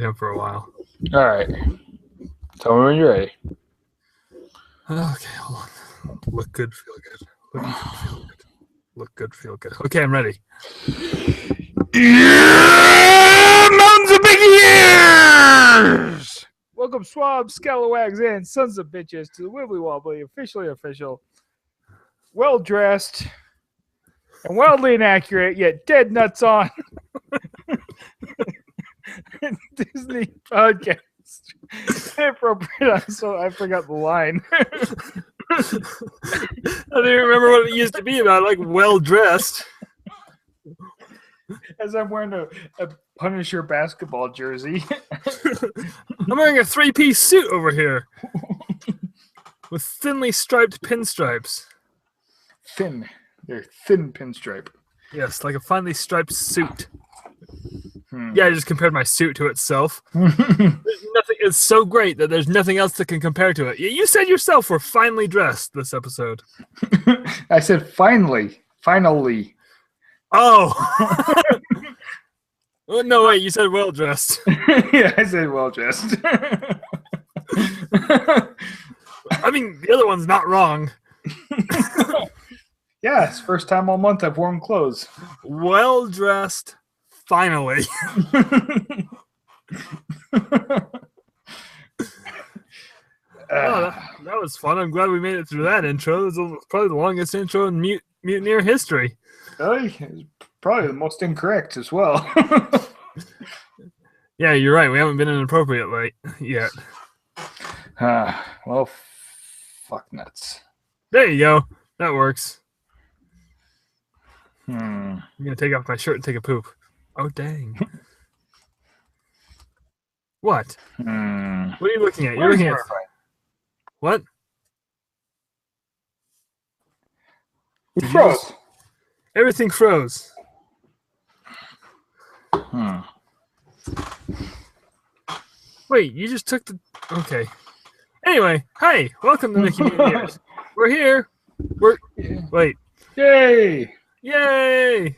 with him for a while. All right. Tell me when you're ready. Okay, hold on. Look good, feel good. Look good, feel good. Look good, feel good. Okay, I'm ready. Yeah, mountains of big ears! Welcome, swabs, scalawags, and sons of bitches to the Wibbly Wobbly, officially official, well-dressed, and wildly inaccurate, yet dead nuts on Disney podcast. Inappropriate, so I forgot the line. I don't even remember what it used to be about, like well-dressed. As I'm wearing a Punisher basketball jersey. I'm wearing a three-piece suit over here with thinly striped pinstripes. Thin. They're thin pinstripe. Yes, like a finely striped suit. Yeah, I just compared my suit to itself. There's nothing. It's so great that there's nothing else that can compare to it. You said yourself we're finely dressed this episode. I said finally. Finally. Oh. Well, no, wait, you said well dressed. Yeah, I said well dressed. I mean, the other one's not wrong. Yeah, it's first time all month I've worn clothes. Well dressed, finally. Oh, that was fun. I'm glad we made it through that intro. It was probably the longest intro in Mutineer history. Really? It's probably the most incorrect as well. Yeah, you're right. We haven't been inappropriate yet. Well, fuck nuts. There you go. That works. Hmm. I'm going to take off my shirt and take a poop. Oh, dang. What? Hmm. What are you looking at? You're looking at... What? It froze. Everything froze. Wait, you just took the... Okay. Anyway, hey, welcome to Mickey Mutineers. We're here. Wait. Yay! Yay!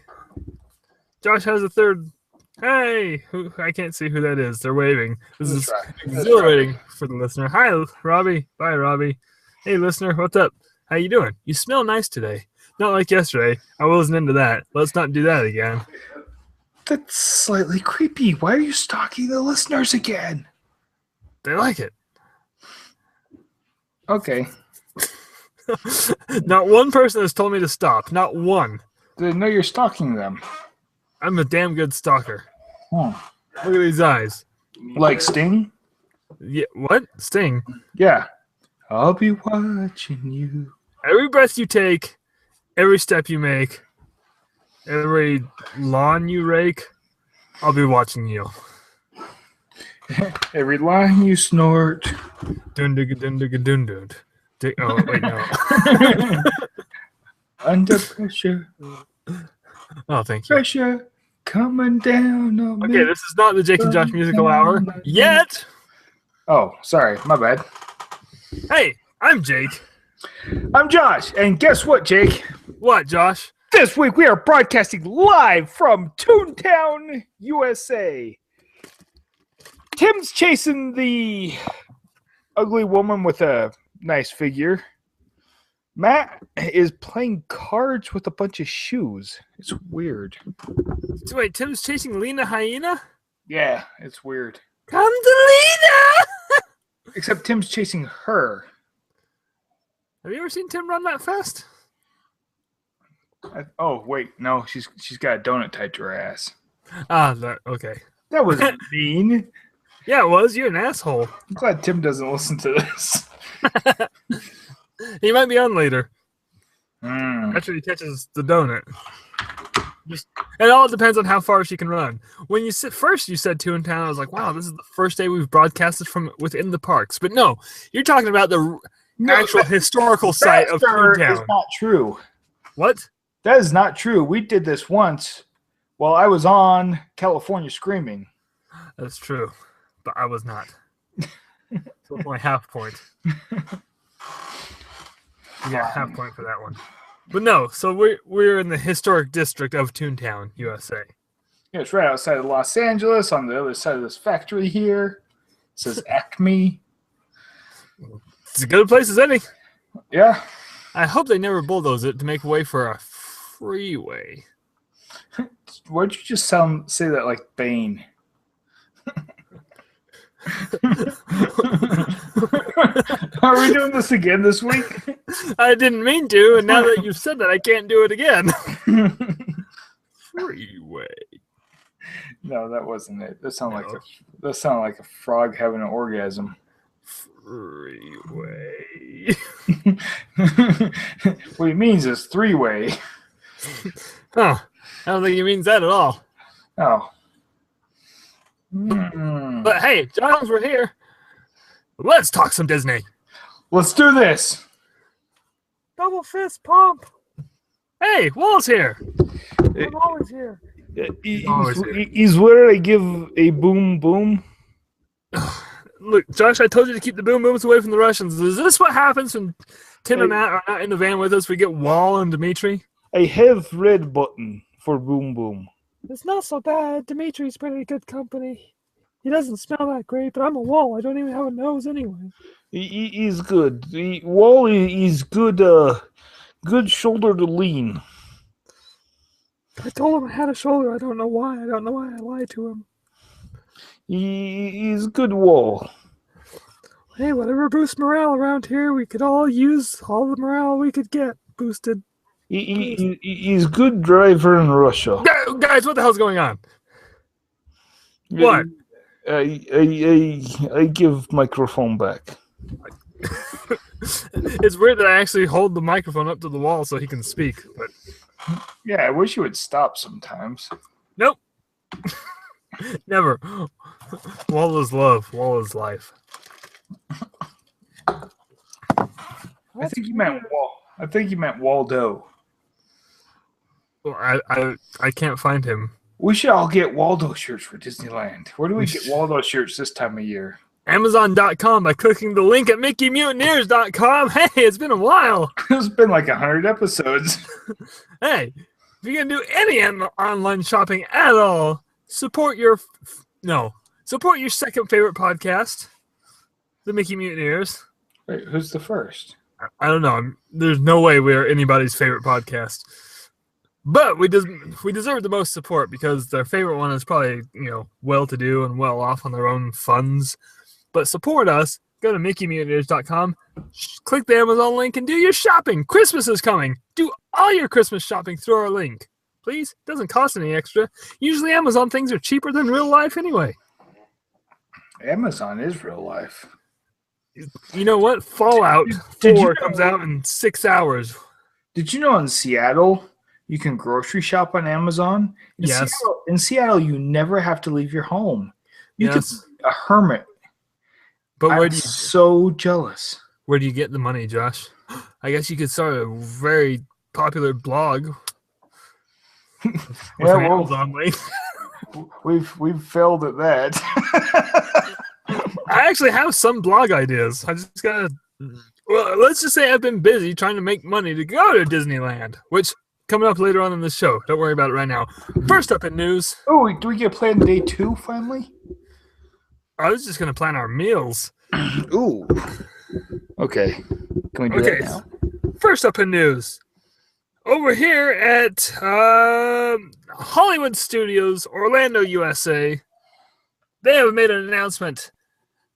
Josh has a third... Hey! I can't see who that is. They're waving. This is exhilarating for the listener. Hi, Robbie. Bye, Robbie. Hey, listener. What's up? How you doing? You smell nice today. Not like yesterday. I wasn't into that. Let's not do that again. That's slightly creepy. Why are you stalking the listeners again? They like it. Okay. Not one person has told me to stop. Not one. They know you're stalking them. I'm a damn good stalker. Hmm. Look at these eyes. Like Sting? Yeah, what? Sting. Yeah. I'll be watching you. Every breath you take, every step you make, every lawn you rake, I'll be watching you. Every line you snort. Dun dun dun dun dun dun. Oh wait, no. Under pressure. Oh, thank you. Pressure coming down on me. Okay, this is not the Jake and Josh musical hour yet. Oh, sorry. My bad. Hey, I'm Jake. I'm Josh. And guess what, Jake? What, Josh? This week we are broadcasting live from Toontown, USA. Tim's chasing the ugly woman with a nice figure. Matt is playing cards with a bunch of shoes. It's weird. So wait, Tim's chasing Lena Hyena? Yeah, it's weird. Come to Lena! Except Tim's chasing her. Have you ever seen Tim run that fast? Oh, wait. No, she's got a donut tied to her ass. Ah, okay. That was mean. Yeah, it was. You're an asshole. I'm glad Tim doesn't listen to this. He might be on later. Mm. After he catches the donut. It all depends on how far she can run. When you said Toontown, I was like, wow, this is the first day we've broadcasted from within the parks. But no, you're talking about the actual historical site of Toontown. That is not true. What? That is not true. We did this once while I was on California Screaming. That's true. But I was not. So it's only half point. Yeah, half point for that one. But no, so we're in the historic district of Toontown, USA. Yeah, it's right outside of Los Angeles on the other side of this factory here. It says Acme. It's as good a place as any. Yeah. I hope they never bulldoze it to make way for a freeway. Why'd you just say that like Bane? Are we doing this again this week? I didn't mean to, and now that you've said that, I can't do it again. Freeway. No, that wasn't it. That sounded like a frog having an orgasm. Freeway. What he means is three-way. Huh. I don't think he means that at all. Oh. But hey, Johns, we're here. Let's talk some Disney. Let's do this. Double fist pump. Hey, Wall's here. I'm always here. He's where I give a boom boom. Look, Josh, I told you to keep the boom booms away from the Russians. Is this what happens when Tim and Matt are not in the van with us? We get Wall and Dimitri? I have red button for boom boom. It's not so bad. Dimitri's pretty good company. He doesn't smell that great, but I'm a Wall. I don't even have a nose anyway. He's good. Wall is good. Good shoulder to lean. I told him I had a shoulder. I don't know why. I don't know why I lied to him. He's good Wall. Hey, whatever boosts morale around here, we could all use all the morale we could get boosted. He's good driver in Russia. Guys, what the hell's going on? What? I give microphone back. It's weird that I actually hold the microphone up to the wall so he can speak, but yeah, I wish you would stop sometimes. Nope. Never. Wall is love. Wall is life. I think you meant Wall. I think you meant Waldo. Well, I can't find him. We should all get Waldo shirts for Disneyland. Where do we get Waldo shirts this time of year? Amazon.com by clicking the link at MickeyMutineers.com. Hey, it's been a while. It's been like 100 episodes. Hey, if you can do any online shopping at all, support your second favorite podcast, the Mickey Mutineers. Wait, who's the first? I don't know. There's no way we're anybody's favorite podcast. But we deserve the most support because their favorite one is probably, well-to-do and well-off on their own funds. But support us. Go to MickeyMutineers.com, click the Amazon link, and do your shopping. Christmas is coming. Do all your Christmas shopping through our link. Please. It doesn't cost any extra. Usually Amazon things are cheaper than real life anyway. Amazon is real life. You know what? Fallout 4 comes out in 6 hours. Did you know in Seattle, you can grocery shop on Amazon? Yes. In Seattle, you never have to leave your home. You can be a hermit. But I'm so jealous. Where do you get the money, Josh? I guess you could start a very popular blog. Yeah, well, we've failed at that. I actually have some blog ideas. I just gotta. Well, let's just say I've been busy trying to make money to go to Disneyland, which coming up later on in the show. Don't worry about it right now. First up in news. Oh, do we get planned day 2 finally? I was just gonna plan our meals. Ooh. Okay. Can we do that now? First up in news. Over here at Hollywood Studios, Orlando, USA, they have made an announcement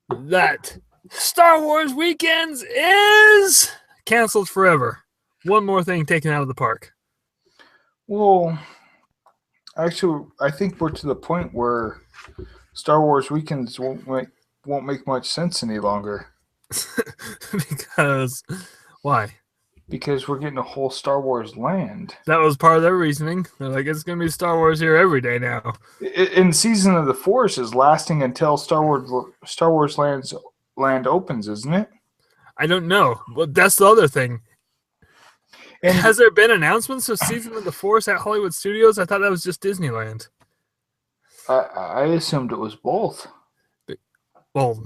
that Star Wars Weekends is canceled forever. One more thing taken out of the park. Well, actually, I think we're to the point where Star Wars Weekends won't make much sense any longer. Because why? Because we're getting a whole Star Wars land. That was part of their reasoning. They're like, it's going to be Star Wars here every day now. In Season of the Force is lasting until Star Wars land opens, isn't it? I don't know. But that's the other thing. And has there been announcements of Season of the Force at Hollywood Studios? I thought that was just Disneyland. I assumed it was both. Well,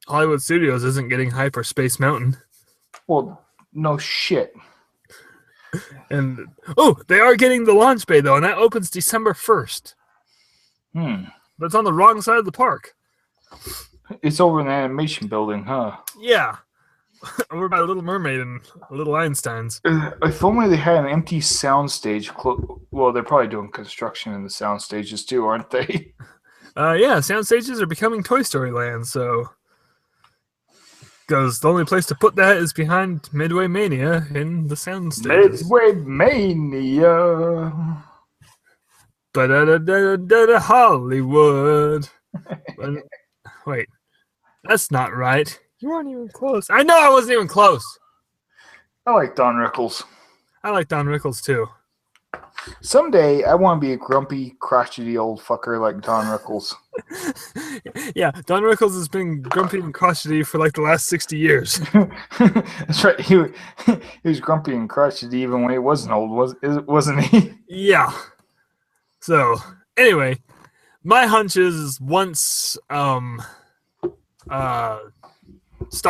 Hollywood Studios isn't getting Hyperspace Mountain. Well, no shit. And they are getting the launch bay though, and that opens December 1st. But it's on the wrong side of the park. It's over in the animation building, huh? Yeah. Over by Little Mermaid and Little Einsteins. If only they had an empty soundstage. Well, they're probably doing construction in the sound stages too, aren't they? Yeah, sound stages are becoming Toy Story Land, so... Because the only place to put that is behind Midway Mania in the sound stages. Midway Mania. Hollywood. Wait, that's not right. You weren't even close. I know I wasn't even close. I like Don Rickles. I like Don Rickles too. Someday I want to be a grumpy, crotchety old fucker like Don Rickles. Yeah, Don Rickles has been grumpy and crotchety for like the last 60 years. That's right. He was grumpy and crotchety even when he wasn't old, wasn't he? Yeah. So, anyway, my hunch is once Star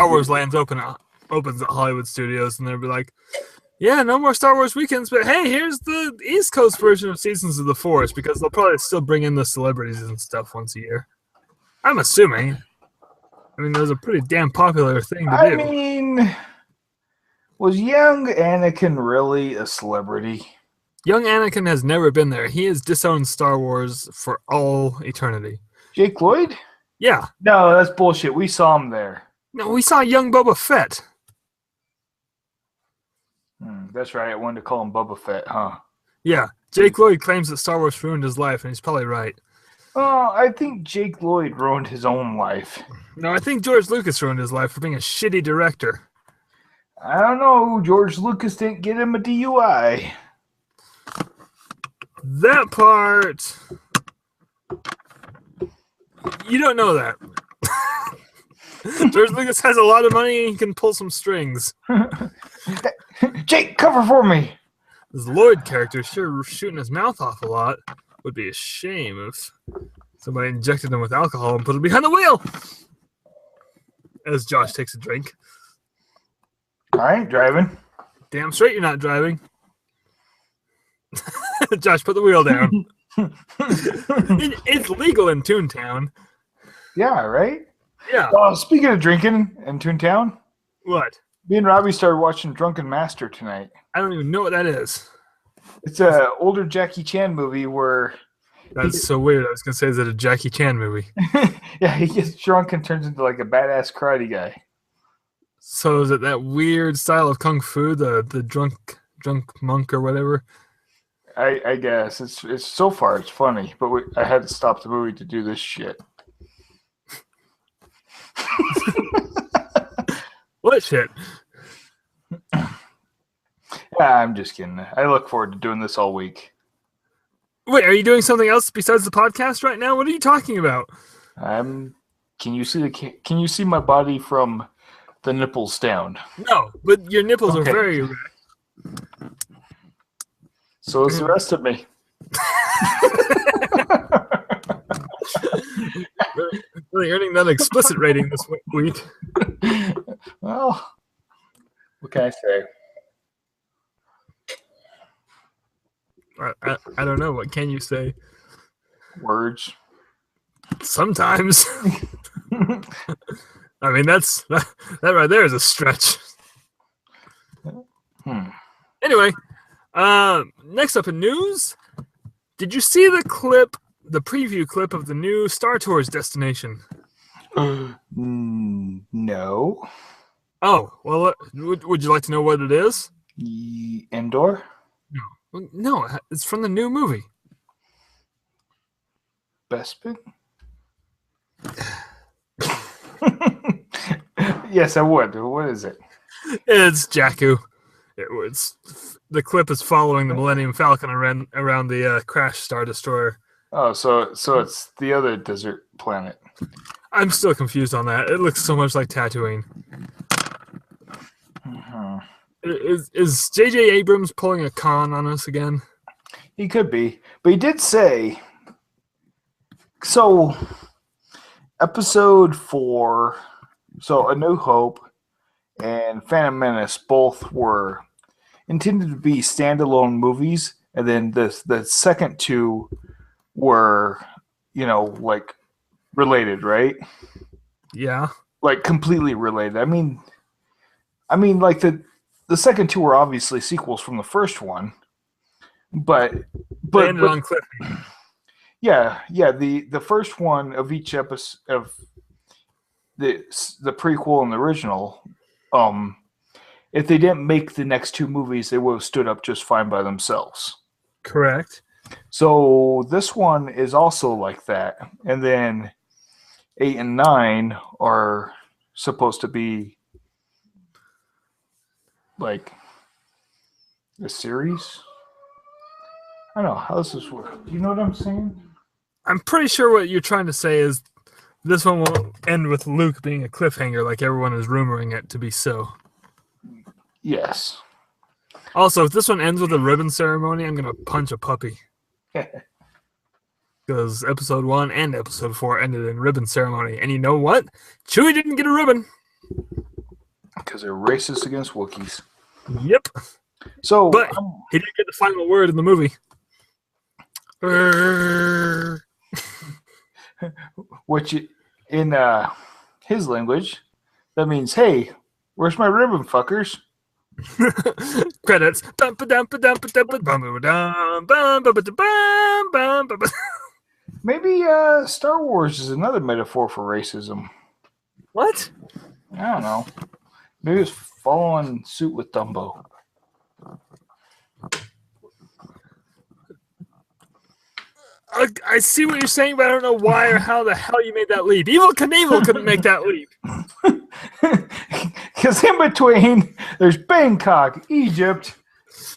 Wars Lands opens at Hollywood Studios, and they'll be like, yeah, no more Star Wars weekends, but hey, here's the East Coast version of Seasons of the Force, because they'll probably still bring in the celebrities and stuff once a year. I'm assuming. I mean, that was a pretty damn popular thing to do. I mean, was young Anakin really a celebrity? Young Anakin has never been there. He has disowned Star Wars for all eternity. Jake Lloyd? Yeah. No, that's bullshit. We saw him there. No, we saw young Boba Fett. That's right. I wanted to call him Boba Fett, huh? Yeah. Jake Lloyd claims that Star Wars ruined his life, and he's probably right. Oh, I think Jake Lloyd ruined his own life. No, I think George Lucas ruined his life for being a shitty director. I don't know. George Lucas didn't get him a DUI. That part... You don't know that. George Lucas has a lot of money and he can pull some strings. Jake, cover for me! This Lloyd character sure shooting his mouth off a lot. Would be a shame if somebody injected him with alcohol and put him behind the wheel. As Josh takes a drink. I ain't driving. Damn straight you're not driving. Josh, put the wheel down. It's legal in Toontown. Yeah, right? Yeah. Speaking of drinking in Toontown, What? me and Robbie started watching Drunken Master tonight. I don't even know what that is. It's an older Jackie Chan movie where... That's so weird. I was going to say, is it a Jackie Chan movie? Yeah, he gets drunk and turns into like a badass karate guy. So is it that weird style of kung fu, the drunk monk or whatever? I guess. It's so far it's funny, but I had to stop the movie to do this shit. What shit? I'm just kidding. I look forward to doing this all week. Wait, are you doing something else besides the podcast right now? What are you talking about? Can you see my body from the nipples down? No, but your nipples are very erect. So is the rest of me. really earning that explicit rating this week. Well, what can I say? I don't know. What can you say? Words. Sometimes. I mean, that right there is a stretch. Anyway, next up in news, did you see the preview clip of the new Star Tours destination? No. Oh, well, would you like to know what it is? Endor? No, it's from the new movie. Bespin? Yes, I would. What is it? It's Jakku. The clip is following the Millennium Falcon around the crashed Star Destroyer. Oh, so it's the other desert planet. I'm still confused on that. It looks so much like Tatooine. Is J.J. Abrams pulling a con on us again? He could be. But he did say... So, Episode 4, so A New Hope and Phantom Menace both were intended to be standalone movies, and then the second two were like related, right? Yeah. Like completely related. I mean, like the second two were obviously sequels from the first one, but They ended on cliffhanger. yeah. The first one of each episode of the prequel and the original, if they didn't make the next two movies, they would have stood up just fine by themselves. Correct. So this one is also like that, and then 8 and 9 are supposed to be like a series. I don't know how this is work. Do you know what I'm saying? I'm pretty sure what you're trying to say is this one will end with Luke being a cliffhanger, like everyone is rumoring it to be so. Yes. Also, if this one ends with a ribbon ceremony, I'm gonna punch a puppy. Because episode 1 and episode 4 ended in ribbon ceremony, and you know what? Chewie didn't get a ribbon. Because they're racist against Wookiees. Yep. So, but he didn't get the final word in the movie. Which, in his language, that means, hey, where's my ribbon, fuckers? Credits. Maybe Star Wars is another metaphor for racism. What? I don't know. Maybe it's following suit with Dumbo. I see what you're saying, but I don't know why or how the hell you made that leap. Evel Knievel couldn't make that leap. Because in between, there's Bangkok, Egypt,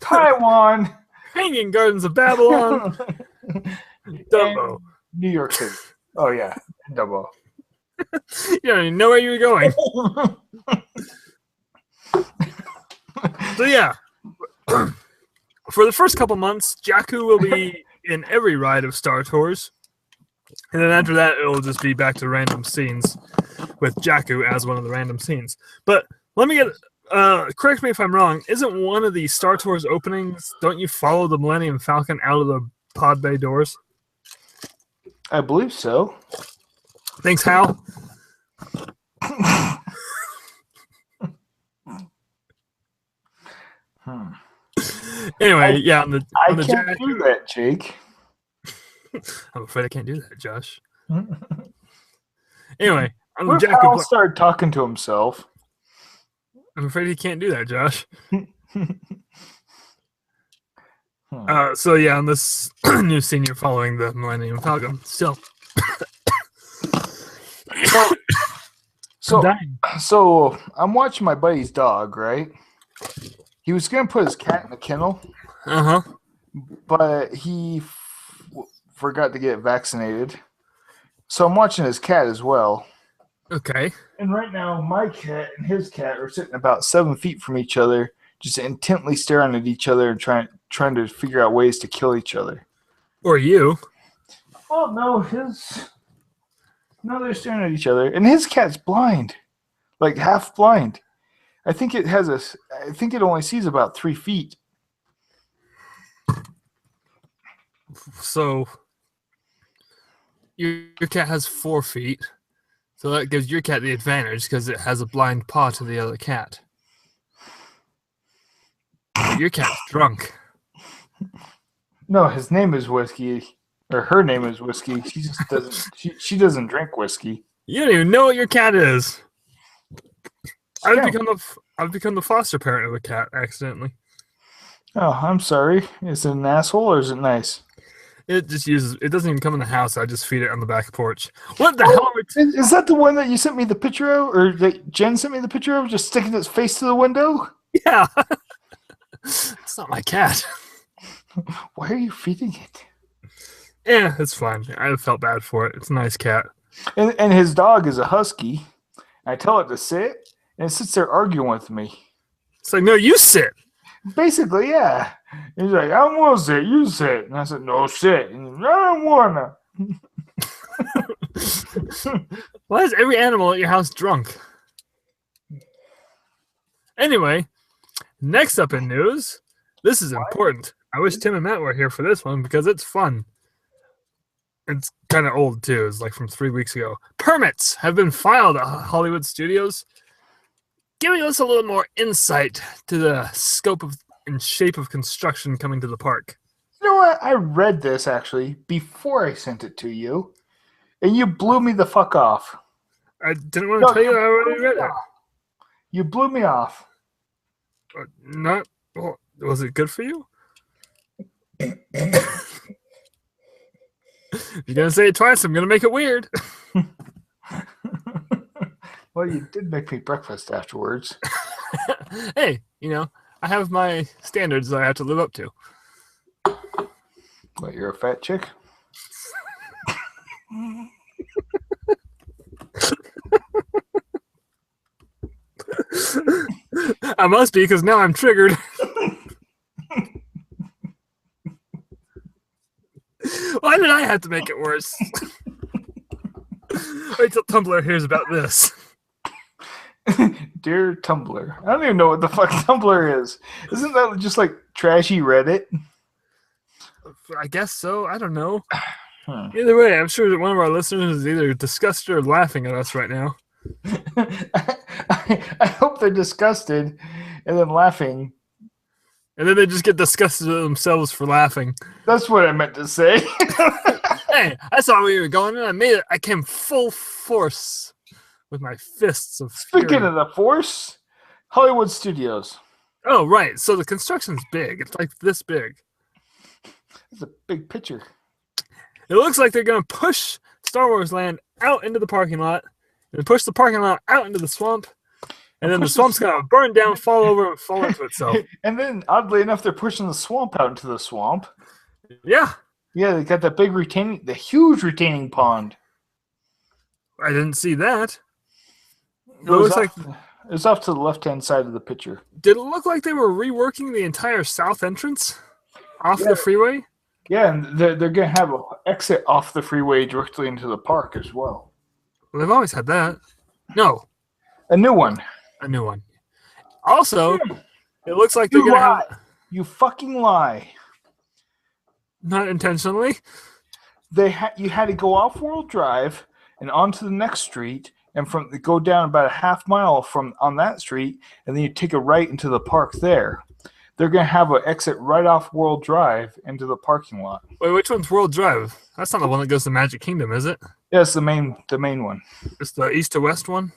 Taiwan, Hanging Gardens of Babylon, Dumbo, New York City. Oh yeah, Dumbo. You don't even know where you were going. So yeah, for the first couple months, Jakku will be in every ride of Star Tours, and then after that, it'll just be back to random scenes with Jakku as one of the random scenes. But let me get correct me if I'm wrong. Isn't one of the Star Tours openings? Don't you follow the Millennium Falcon out of the pod bay doors? I believe so. Thanks, Hal. Anyway, yeah, on the I can't Jakku, do that, Jake. I'm afraid I can't do that, Josh. Anyway, on the What if Jakku, Hal started talking to himself? I'm afraid he can't do that, Josh. So yeah, on this new scene, you're following the Millennium Falcon. Still, so I'm watching my buddy's dog, right? He was gonna put his cat in the kennel, but he forgot to get vaccinated. So I'm watching his cat as well. Okay. And right now, my cat and his cat are sitting about 7 feet from each other, just intently staring at each other and trying to figure out ways to kill each other. Or you. Oh no, they're staring at each other, and his cat's blind, like half blind. I think it only sees about 3 feet. So your cat has 4 feet. So that gives your cat the advantage because it has a blind paw to the other cat. But your cat's drunk. No, his name is Whiskey, or her name is Whiskey. She just doesn't. She doesn't drink whiskey. You don't even know what your cat is. I've become the foster parent of a cat accidentally. Oh, I'm sorry. Is it an asshole or is it nice? It doesn't even come in the house. I just feed it on the back porch. What the hell are we Is that the one that you sent me the picture of, or that Jen sent me the picture of, just sticking its face to the window? Yeah. It's not my cat. Why are you feeding it? Yeah, it's fine. I felt bad for it. It's a nice cat. And his dog is a husky. I tell it to sit, and it sits there arguing with me. It's like, no, you sit. Basically, yeah. He's like, I don't want to sit, you sit. And I said, no, sit. And I don't want to. Why is every animal at your house drunk? Anyway, next up in news, this is important. I wish Tim and Matt were here for this one because it's fun. It's kind of old too. It's like from 3 weeks ago. Permits have been filed at Hollywood Studios, giving us a little more insight to the scope of and shape of construction coming to the park. You know what? I read this actually before I sent it to you, and you blew me the fuck off. I didn't want to tell you I already read it. You blew me off. Not. Well, was it good for you? You're gonna say it twice. I'm gonna make it weird. Well, you did make me breakfast afterwards. Hey, I have my standards that I have to live up to. What, you're a fat chick? I must be, because now I'm triggered. Why did I have to make it worse? Wait till Tumblr hears about this. Dear Tumblr. I don't even know what the fuck Tumblr is. Isn't that just like trashy Reddit? I guess so. I don't know. Either way, I'm sure that one of our listeners is either disgusted or laughing at us right now. I hope they're disgusted and then laughing. And then they just get disgusted at themselves for laughing. That's what I meant to say. Hey, I saw where you were going, and I made it. I came full force with my fists of Speaking fury. of the force, Hollywood Studios. Oh, right. So the construction's big. It's like this big. It's a big picture. It looks like they're going to push Star Wars Land out into the parking lot, and push the parking lot out into the swamp, and then the swamp's going to burn down, fall over, and fall into itself. And then, oddly enough, they're pushing the swamp out into the swamp. Yeah. Yeah, they got that the huge retaining pond. I didn't see that. It was off to the left-hand side of the picture. Did it look like they were reworking the entire south entrance off the freeway? Yeah, and they're going to have an exit off the freeway directly into the park as well. Well, they've always had that. No. A new one. A new one. Also, it looks like they're going to have... You fucking lie. Not intentionally. You had to go off World Drive and onto the next street, and go down about a half mile on that street, and then you take a right into the park there. They're going to have an exit right off World Drive into the parking lot. Wait, which one's World Drive? That's not the one that goes to Magic Kingdom, is it? Yeah, it's the main one. It's the east to west one?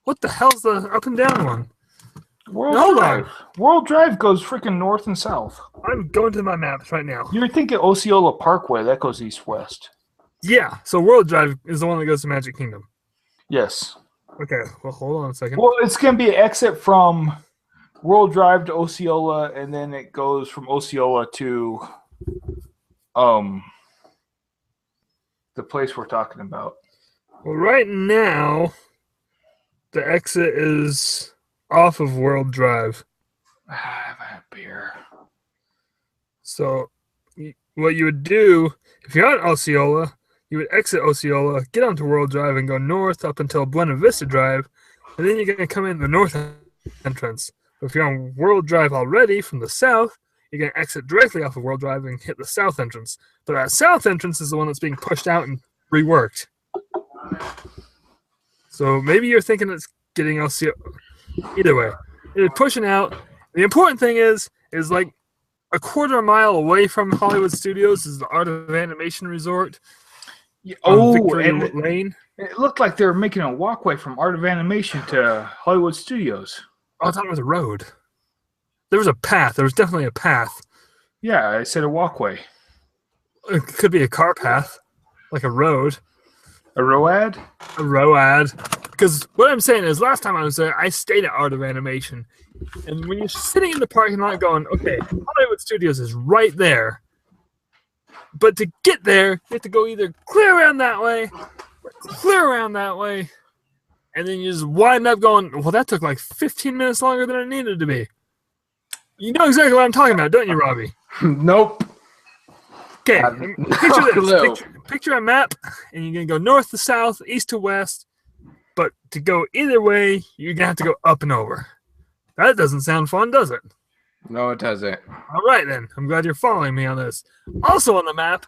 What the hell's the up and down one? World Drive. World Drive goes freaking north and south. I'm going to my maps right now. You're thinking Osceola Parkway. That goes east-west. Yeah, so World Drive is the one that goes to Magic Kingdom. Yes. Okay, well, hold on a second. Well, it's going to be an exit from World Drive to Osceola, and then it goes from Osceola to the place we're talking about. Well, right now, the exit is off of World Drive. I haven't had beer. So, what you would do, if you're on Osceola, you would exit Osceola, get onto World Drive, and go north up until Buena Vista Drive, and then you're going to come in the north entrance. But if you're on World Drive already from the south, you're going to exit directly off of World Drive and hit the south entrance. But that south entrance is the one that's being pushed out and reworked. So maybe you're thinking it's getting Osceola. Either way, it's pushing out. The important thing is like a quarter mile away from Hollywood Studios is the Art of Animation Resort. Victory Lane. It looked like they were making a walkway from Art of Animation to Hollywood Studios. Oh, I thought it was a road. There was a path. There was definitely a path. Yeah, I said a walkway. It could be a car path, like a road. A road? A road. Because what I'm saying is, last time I was there, I stayed at Art of Animation. And when you're sitting in the parking lot going, okay, Hollywood Studios is right there. But to get there, you have to go either clear around that way, or clear around that way, and then you just wind up going, well, that took like 15 minutes longer than it needed to be. You know exactly what I'm talking about, don't you, Robbie? Nope. Okay, picture this. Picture a map, and you're going to go north to south, east to west, but to go either way, you're going to have to go up and over. That doesn't sound fun, does it? No, it doesn't. All right, then. I'm glad you're following me on this. Also on the map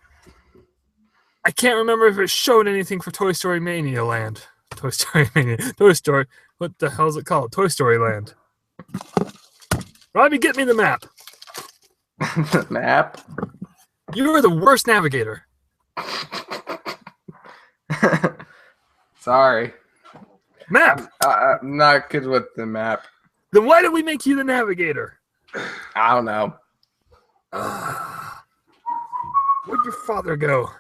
I can't remember if it showed anything for Toy Story Mania Land. Toy Story Mania. Toy Story. What the hell is it called? Toy Story Land. Robbie, get me the map. The map? You are the worst navigator. Sorry. Map. I'm not good with the map. Then why did we make you the navigator? I don't know. Where'd your father go?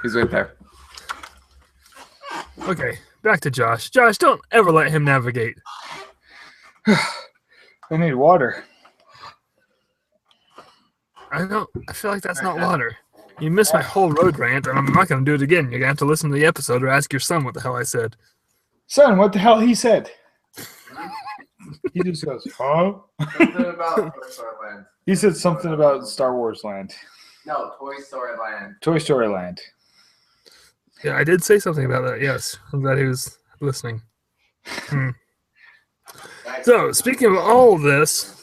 He's right there. Okay, back to Josh. Josh, don't ever let him navigate. I need water. I feel like that's not water. You missed my whole road rant, and I'm not going to do it again. You're going to have to listen to the episode or ask your son what the hell I said. Son, what the hell he said? He just goes, huh? Something about Toy Story Land. He said something about Star Wars Land. No, Toy Story Land. Toy Story Land. Yeah, I did say something about that, yes. I'm glad he was listening. So, speaking of all of this,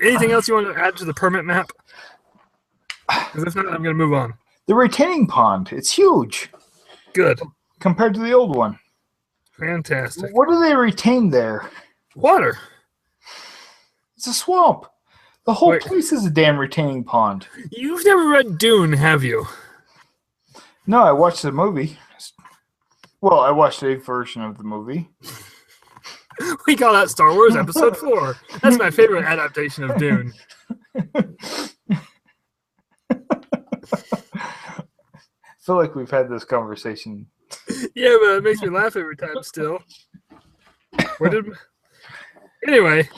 anything else you want to add to the permit map? Because if not, I'm going to move on. The retaining pond. It's huge Good. compared to the old one. Fantastic. What do they retain there? Water. It's a swamp. The whole Wait. place is a damn retaining pond. You've never read Dune, have you? No, I watched the movie. Well, I watched a version of the movie. We call that Star Wars Episode 4. That's my favorite adaptation of Dune. I feel like we've had this conversation. Yeah, but it makes me laugh every time still. Anyway,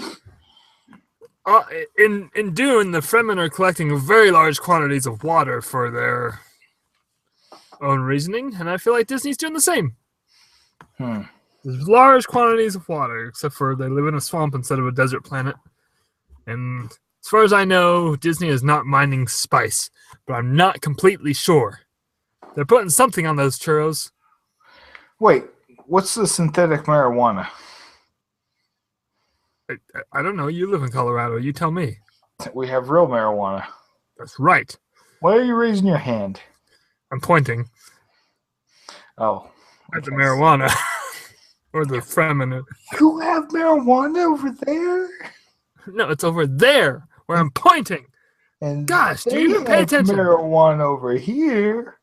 in Dune, the Fremen are collecting very large quantities of water for their own reasoning, and I feel like Disney's doing the same. There's large quantities of water, except for they live in a swamp instead of a desert planet. And as far as I know, Disney is not mining spice, but I'm not completely sure. They're putting something on those churros. Wait, what's the synthetic marijuana? I don't know. You live in Colorado. You tell me. We have real marijuana. That's right. Why are you raising your hand? I'm pointing Oh. at the marijuana. Or the Fremen. You have marijuana over there? No, it's over there where I'm pointing. And Gosh, do they you even pay have attention? marijuana over here.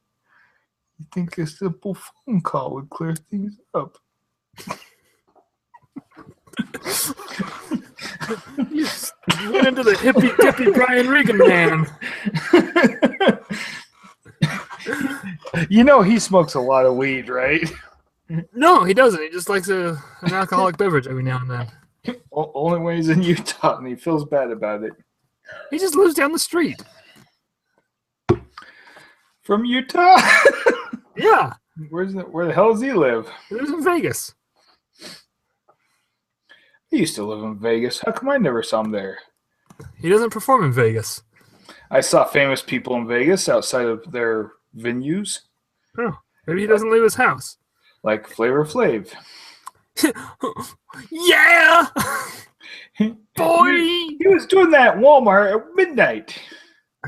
You think a simple phone call would clear things up? You went into the hippie dippy Brian Regan man. You know he smokes a lot of weed, right? No, he doesn't. He just likes an alcoholic beverage every now and then. Only when he's in Utah and he feels bad about it. He just lives down the street. From Utah? Yeah, Where the hell does he live? he lives in Vegas. He used to live in Vegas. How come I never saw him there? He doesn't perform in Vegas. I saw famous people in Vegas outside of their venues, Oh, maybe he doesn't leave his house. like Flavor Flav. Yeah, boy. He was doing that at Walmart at midnight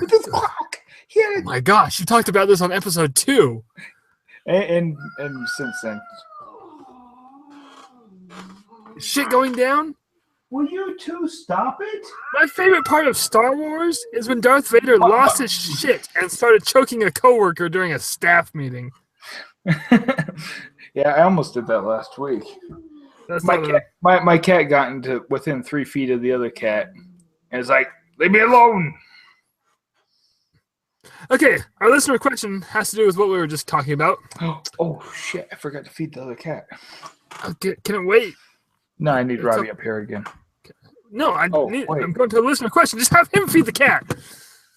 with his clock. He had Oh my gosh, you talked about this on episode 2. and since then. Is shit going down? Will you two stop it? My favorite part of Star Wars is when Darth Vader lost his shit and started choking a coworker during a staff meeting. Yeah, I almost did that last week. That's My not cat, my cat got into within 3 feet of the other cat, and it's like, leave me alone. Okay, our listener question has to do with what we were just talking about. Oh shit! I forgot to feed the other cat. Okay, can it wait? No, I need It's Robbie up here again. No, wait. I'm going to a listener question. Just have him feed the cat.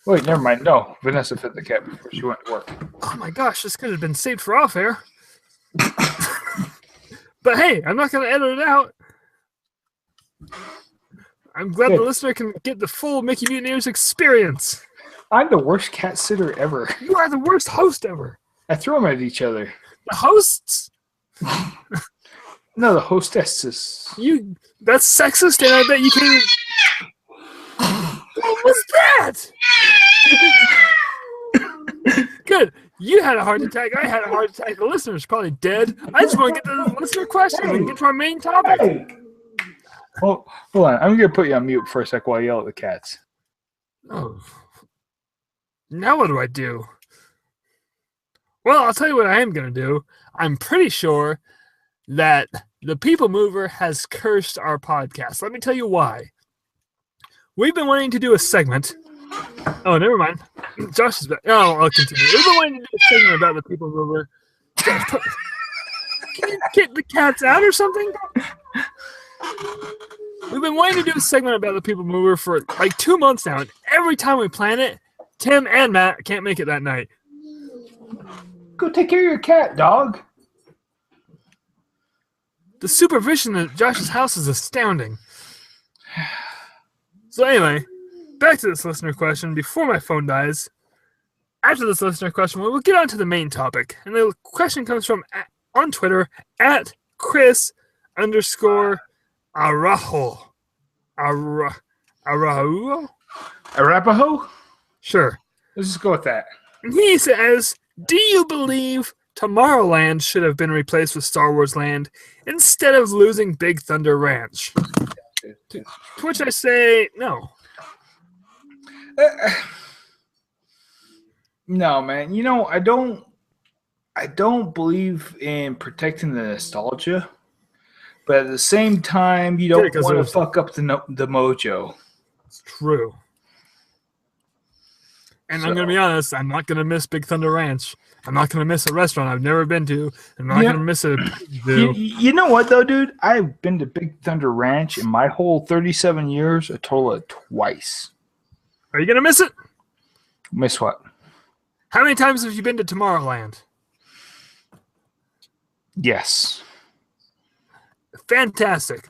Wait, never mind. No, Vanessa fed the cat before she went to work. Oh my gosh, this could have been saved for off air. But hey, I'm not going to edit it out. I'm glad the listener can get the full Mickey Mutineers experience. I'm the worst cat sitter ever. You are the worst host ever. I throw them at each other. The hosts? No, the hostesses. That's sexist, and I bet you can't even... What was that? Good. You had a heart attack. I had a heart attack. The listener's probably dead. I just want to get to the listener question and get to our main topic. Hey. Hold on. I'm going to put you on mute for a sec while I yell at the cats. Oh. Now what do I do? Well, I'll tell you what I am going to do. I'm pretty sure that the People Mover has cursed our podcast. Let me tell you why. We've been wanting to do a segment. Oh, never mind. Josh is back. Oh, I'll continue. We've been wanting to do a segment about the People Mover. Josh, can you get the cats out or something? We've been wanting to do a segment about the People Mover for like 2 months now, and every time we plan it, Tim and Matt can't make it that night. Go take care of your cat, dog. The supervision at Josh's house is astounding. So anyway, back to this listener question before my phone dies. After this listener question, we'll get on to the main topic. And the question comes from on Twitter at Chris_Arajo. Arapaho? Sure. Let's just go with that. And he says, do you believe Tomorrowland should have been replaced with Star Wars Land instead of losing Big Thunder Ranch? To which I say, no. No, man. You know, I don't believe in protecting the nostalgia, but at the same time, you don't want to fuck up the mojo. It's true. And I'm going to be honest, I'm not going to miss Big Thunder Ranch. I'm not going to miss a restaurant I've never been to. I'm not going to miss a zoo. You know what, though, dude? I've been to Big Thunder Ranch in my whole 37 years, a total of twice. Are you going to miss it? Miss what? How many times have you been to Tomorrowland? Yes. Fantastic.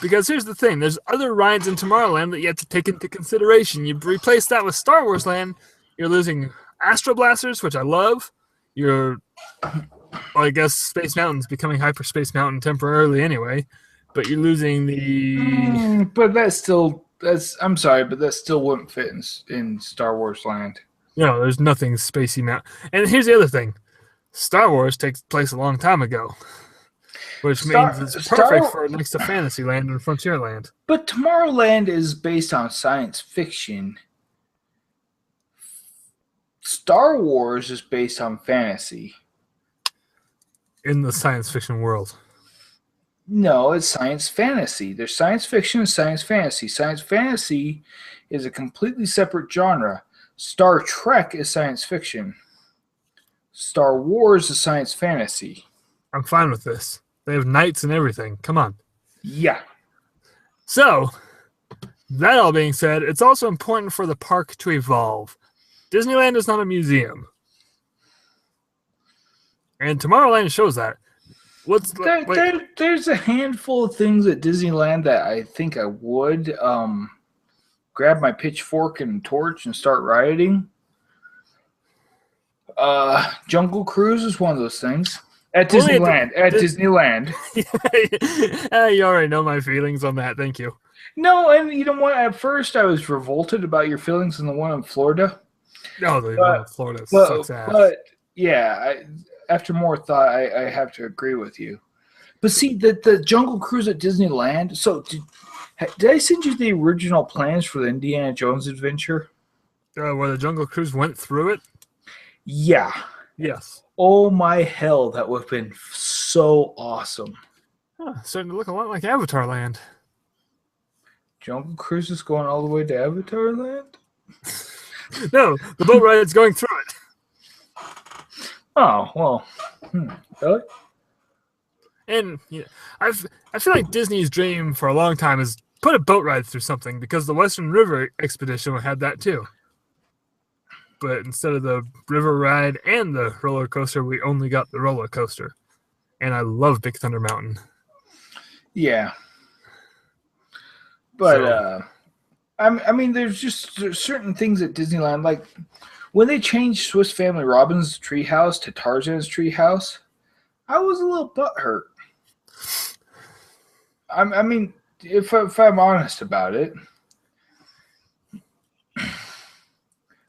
Because here's the thing. There's other rides in Tomorrowland that you have to take into consideration. You replace that with Star Wars Land, you're losing Astro Blasters, which I love. You're, well, I guess Space Mountain's becoming Hyperspace Mountain temporarily anyway. But you're losing the... But I'm sorry, but that still wouldn't fit in Star Wars Land. No, there's nothing spacey now. And here's the other thing. Star Wars takes place a long time ago. Which means it's perfect for next to Fantasyland and Frontierland. But Tomorrowland is based on science fiction. Star Wars is based on fantasy. In the science fiction world. No, it's science fantasy. There's science fiction and science fantasy. Science fantasy is a completely separate genre. Star Trek is science fiction. Star Wars is science fantasy. I'm fine with this. They have knights and everything. Come on. Yeah. So, that all being said, it's also important for the park to evolve. Disneyland is not a museum. And Tomorrowland shows that. There's a handful of things at Disneyland that I think I would grab my pitchfork and torch and start rioting. Jungle Cruise is one of those things. At Disneyland. Disneyland. You already know my feelings on that. Thank you. No, and you know what? At first, I was revolted about your feelings in the one in Florida. No, the one in Florida sucks ass. But yeah, after more thought, I have to agree with you. But see, the Jungle Cruise at Disneyland. So, did I send you the original plans for the Indiana Jones adventure? Where the Jungle Cruise went through it? Yeah. Yes. Oh my hell, that would have been so awesome. Starting to look a lot like Avatar Land. Jungle Cruise is going all the way to Avatar Land? No, the boat ride is going through it. Oh, well. Really? And yeah, I feel like Disney's dream for a long time is put a boat ride through something, because the Western River Expedition had that too. But instead of the river ride and the roller coaster, we only got the roller coaster. And I love Big Thunder Mountain. Yeah. But, I mean, there's certain things at Disneyland. Like, when they changed Swiss Family Robin's treehouse to Tarzan's treehouse, I was a little butthurt. I mean, if I'm honest about it.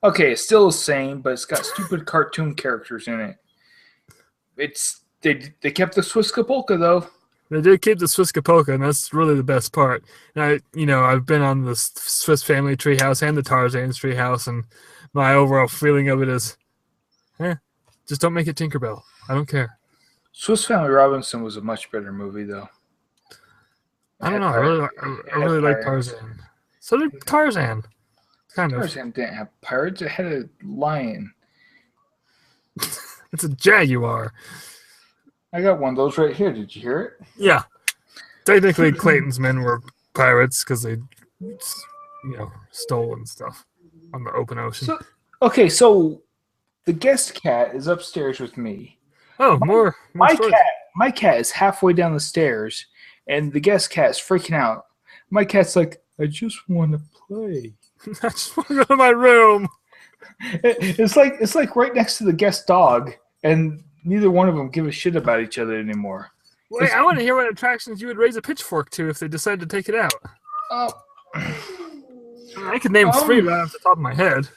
Okay, it's still the same, but it's got stupid cartoon characters in it. They kept the Swiss-Polka though. They did keep the Swiss-Polka, and that's really the best part. And I've been on the Swiss Family Treehouse and the Tarzan's Treehouse, and my overall feeling of it is, just don't make it Tinkerbell. I don't care. Swiss Family Robinson was a much better movie though. I don't know. I really like Tarzan. So did Tarzan. Kind of. Tarzan didn't have pirates. It had a lion. It's a jaguar. I got one of those right here. Did you hear it? Yeah. Technically, Clayton's men were pirates because they, stole and stuff on the open ocean. So the guest cat is upstairs with me. Oh, more stories. My cat is halfway down the stairs, and the guest cat is freaking out. My cat's like, I just want to play. I just want to go to my room. It's like right next to the guest dog, and neither one of them give a shit about each other anymore. Wait, I want to hear what attractions you would raise a pitchfork to if they decided to take it out. I could name 3 right off the top of my head.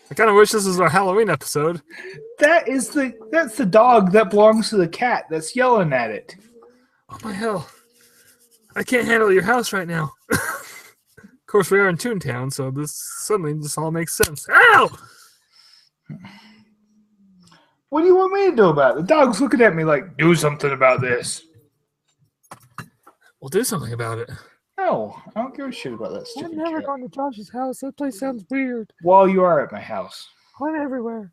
I kind of wish this was our Halloween episode. That's the dog that belongs to the cat that's yelling at it. Oh my hell. I can't handle your house right now. Of course, we are in Toontown, so this all makes sense. Ow! What do you want me to do about it? The dog's looking at me like, do something about this. We'll do something about it. No, I don't give a shit about that stupid I'm never cat. going to Josh's house. That place sounds weird. While you are at my house. I'm everywhere.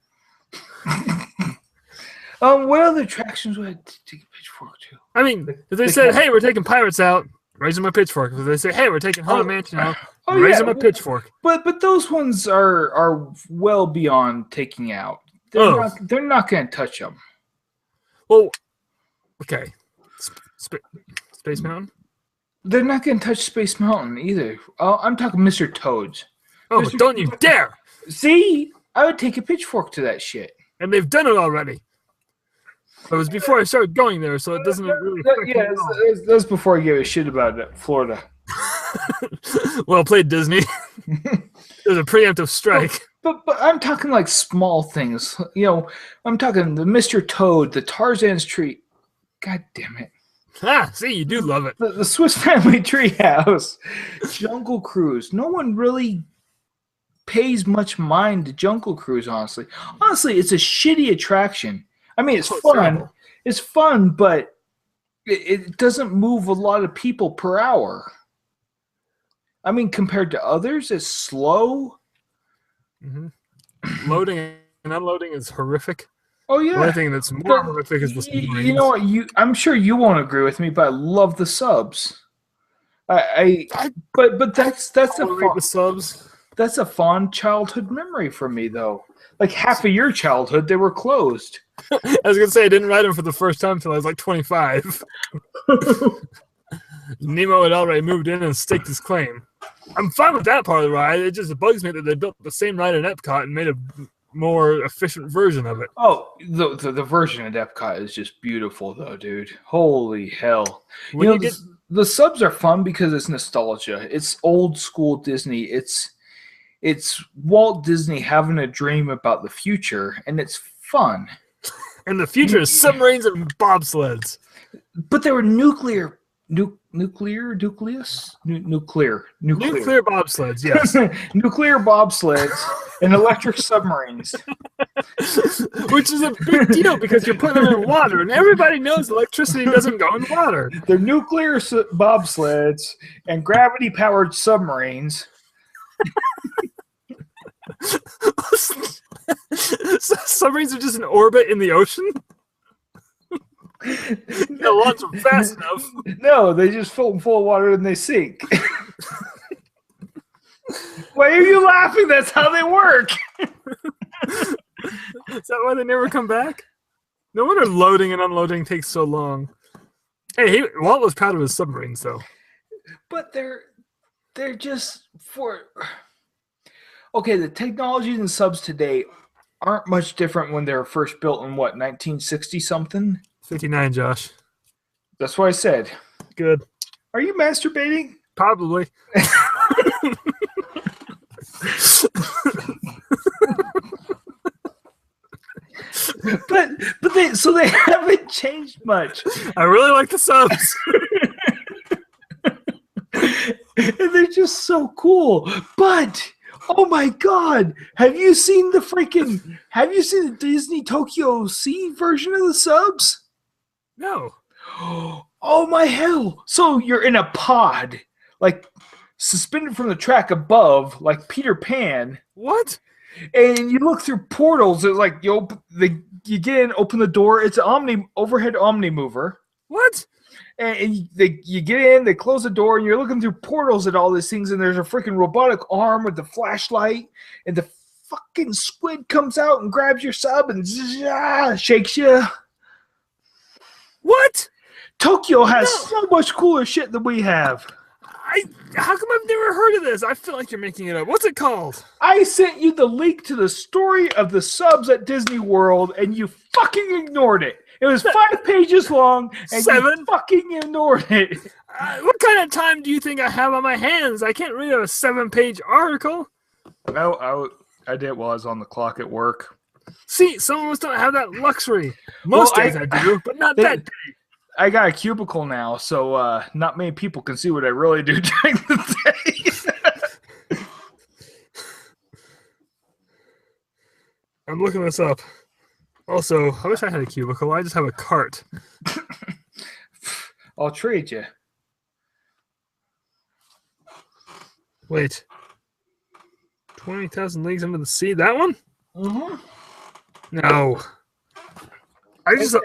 What other attractions would I take a pitchfork to? I mean, if they said, hey, we're taking pirates out, raise them a pitchfork. If they say, hey, we're taking Haunted Mansion out, raise them a pitchfork. But those ones are well beyond taking out. They're not going to touch them. Well, okay. Space Mountain? They're not going to touch Space Mountain either. I'm talking Mr. Toads. Oh, don't you dare! See? I would take a pitchfork to that shit. And they've done it already. It was before I started going there, so it doesn't really affect that's before I gave a shit about Florida. Well played, Disney. There's a preemptive strike. But I'm talking like small things. I'm talking the Mr. Toad, the Tarzan's tree. God damn it. See, you do love it. The Swiss Family Treehouse. Jungle Cruise. No one really pays much mind to Jungle Cruise, honestly. Honestly, it's a shitty attraction. I mean, it's fun. Terrible. It's fun, but it doesn't move a lot of people per hour. I mean, compared to others, it's slow. Mm-hmm. Loading and unloading is horrific. Oh yeah. The only thing that's more horrific is the submarines. You know what? I'm sure you won't agree with me, but I love the subs. But that's the subs. That's a fond childhood memory for me, though. Like half of your childhood, they were closed. I was gonna say I didn't ride them for the first time until I was like 25. Nemo had already moved in and staked his claim. I'm fine with that part of the ride. It just bugs me that they built the same ride in Epcot and made a more efficient version of it. Oh, the version at Epcot is just beautiful, though, dude. Holy hell! The subs are fun because it's nostalgia. It's old school Disney. It's Walt Disney having a dream about the future, and it's fun. And the future is submarines and bobsleds. But they were nuclear bobsleds, yes. Nuclear bobsleds and electric submarines. Which is a big deal because you're putting them in water, and everybody knows electricity doesn't go in water. They're nuclear bobsleds and gravity-powered submarines. Submarines are just in orbit in the ocean? You gotta launch them fast enough. No, they just fill them full of water and they sink. Why are you laughing? That's how they work. Is that why they never come back? No wonder loading and unloading takes so long. Hey, Walt was proud of his submarines, though. But they're just for... Okay, the technologies and subs today aren't much different when they were first built in, 1960-something? 59, Josh. That's what I said. Good. Are you masturbating? Probably. But they haven't changed much. I really like the subs. And they're just so cool. But oh my god, have you seen the Disney Tokyo Sea version of the subs? No. Oh my hell. So you're in a pod, like suspended from the track above, like Peter Pan. What? And you look through portals. It's like you get in, open the door. It's an overhead omni mover. What? And you get in, they close the door, and you're looking through portals at all these things. And there's a freaking robotic arm with the flashlight, and the fucking squid comes out and grabs your sub and shakes you. What? Tokyo has so much cooler shit than we have. How come I've never heard of this? I feel like you're making it up. What's it called? I sent you the link to the story of the subs at Disney World, and you fucking ignored it. It was 5 pages long, and 7? you fucking ignored it. What kind of time do you think I have on my hands? I can't read a 7-page article. No, I did while I was on the clock at work. See, some of us don't have that luxury. Most days I do, but not that day. I got a cubicle now, so not many people can see what I really do during the day. I'm looking this up. Also, I wish I had a cubicle. I just have a cart. I'll trade you. Wait. 20,000 Leagues Under the Sea? That one? Mm-hmm. No. Did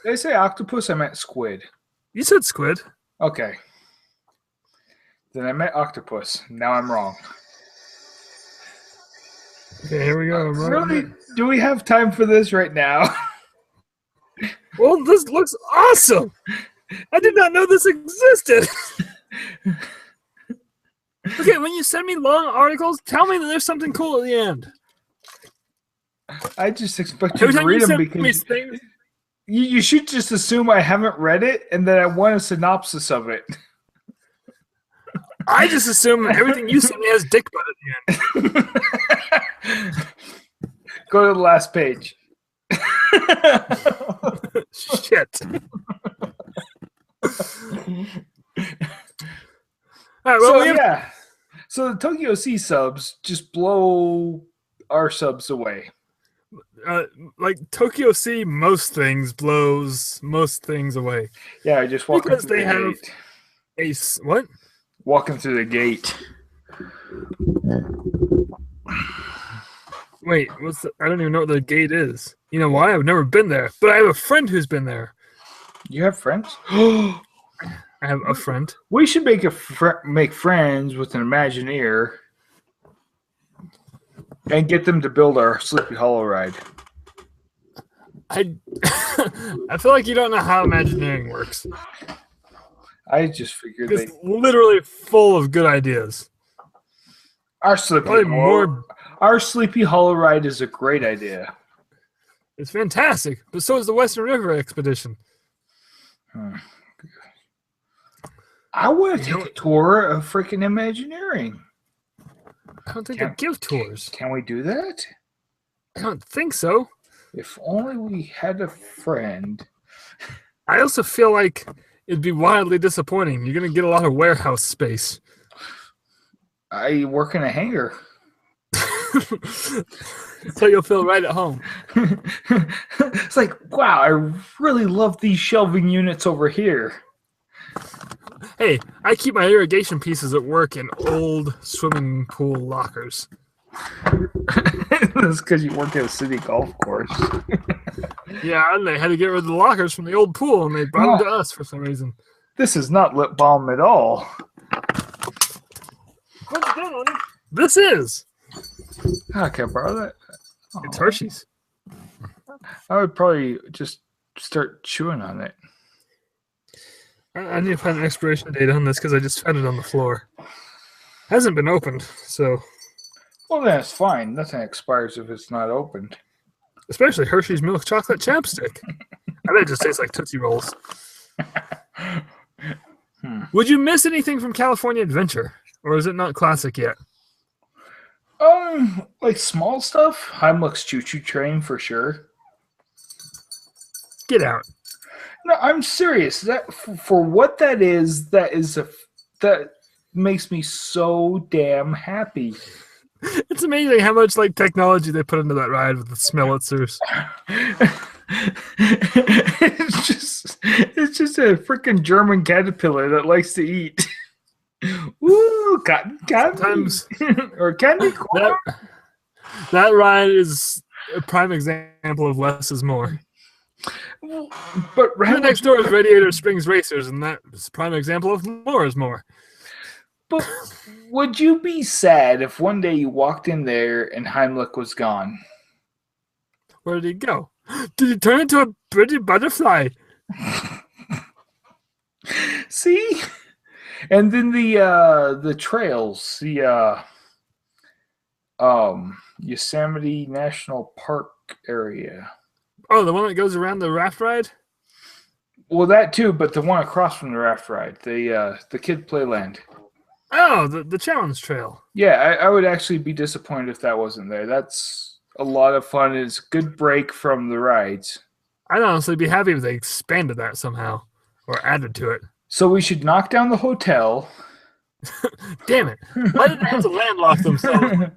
I say octopus? I meant squid. You said squid. Okay. Then I meant octopus. Now I'm wrong. Okay, here we go. Really? Do we have time for this right now? Well, this looks awesome. I did not know this existed. Okay, when you send me long articles, tell me that there's something cool at the end. I just expect you to read them because you should just assume I haven't read it and that I want a synopsis of it. I just assume everything you send me has dick butt at the end. Go to the last page. Shit. All right, well, So the Tokyo Sea subs just blow our subs away. Like Tokyo Sea, most things blows most things away. Yeah, I just walking because through they the have gate. What? Walking through the gate. Wait, I don't even know what the gate is. You know why? I've never been there, but I have a friend who's been there. You have friends? I have a friend. We should make make friends with an Imagineer and get them to build our Sleepy Hollow ride. I feel like you don't know how Imagineering works. I just figured it's literally full of good ideas. Our Sleepy Hollow ride is a great idea. It's fantastic, but so is the Western River Expedition. I want to take a tour of freaking Imagineering. I don't think they give tours. Can we do that? I don't think so. If only we had a friend. I also feel like it'd be wildly disappointing. You're going to get a lot of warehouse space. I work in a hangar. So you'll feel right at home. It's like, wow, I really love these shelving units over here. Hey, I keep my irrigation pieces at work in old swimming pool lockers. That's because you work at a city golf course. Yeah, and they had to get rid of the lockers from the old pool, and they brought them to us for some reason. This is not lip balm at all. What's down? This is. Oh, can I borrow that? It's Hershey's. I would probably just start chewing on it. I need to find an expiration date on this because I just found it on the floor. Hasn't been opened, so. Well, then it's fine. Nothing expires if it's not opened. Especially Hershey's milk chocolate chapstick. I bet it just tastes like Tootsie Rolls. Would you miss anything from California Adventure, or is it not classic yet? Like small stuff. Heimlich's Choo Choo Train for sure. Get out. No, I'm serious. That for what that is that makes me so damn happy. It's amazing how much like technology they put into that ride with the Smellitzers. It's just a freaking German caterpillar that likes to eat. Ooh, cotton candy. Sometimes Or candy corn. that ride is a prime example of less is more. But Right next door is Radiator Springs Racers, and that's a prime example of more is more. But would you be sad if one day you walked in there and Heimlich was gone? Where did he go? Did he turn into a pretty butterfly? See? And then the trails, Yosemite National Park area. Oh, the one that goes around the raft ride? Well, that too, but the one across from the raft ride, the Kid Playland. Oh, the challenge trail. Yeah, I would actually be disappointed if that wasn't there. That's a lot of fun. It's a good break from the rides. I'd honestly be happy if they expanded that somehow or added to it. So we should knock down the hotel. Damn it. Why did they have to landlock themselves?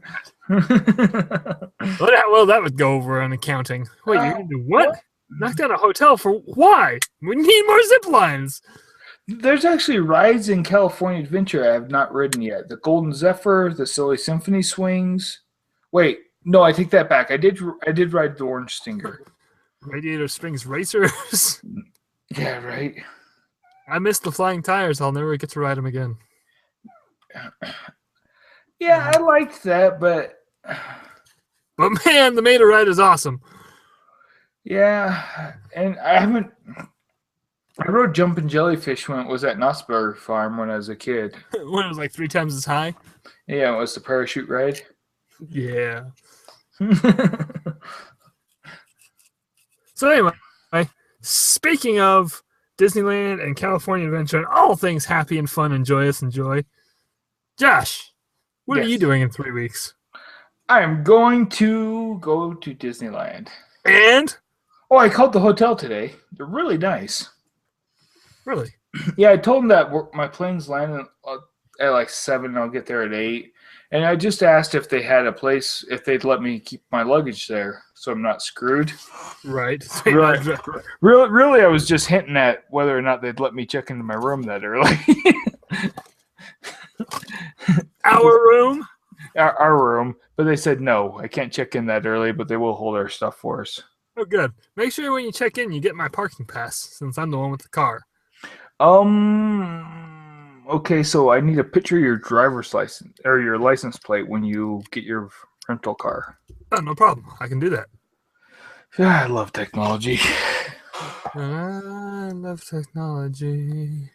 Well, that would go over on accounting. Wait, you're going to do what? Knock down a hotel for why? We need more zip lines. There's actually rides in California Adventure I have not ridden yet. The Golden Zephyr, the Silly Symphony Swings. Wait, no, I take that back. I did ride the Orange Stinger. Radiator Springs Racers. Yeah, right. I missed the flying tires. I'll never get to ride them again. Yeah, I liked that, but man, the Mater ride is awesome. yeah, and I rode Jumpin' Jellyfish when it was at Knott's Berry Farm when I was a kid. When it was like 3 times as high. Yeah, it was the parachute ride. Yeah. So anyway, speaking of Disneyland and California Adventure and all things happy and fun and joyous and joy, Josh, what are Yes. you doing in 3 weeks? I am going to go to Disneyland. And Oh, I called the hotel today. They're really nice. really, Yeah, I told them that my plane's landing at like 7 and I'll get there at 8. And I just asked if they had a place, if they'd let me keep my luggage there so I'm not screwed. right? Really, I was just hinting at whether or not they'd let me check into my room that early. Our room. Our room. But they said, no, I can't check in that early, but they will hold our stuff for us. Oh, good. Make sure when you check in, you get my parking pass, since I'm the one with the car. Okay, so I need a picture of your driver's license or your license plate when you get your rental car. Oh, no problem. I can do that. Yeah, I love technology. I love technology.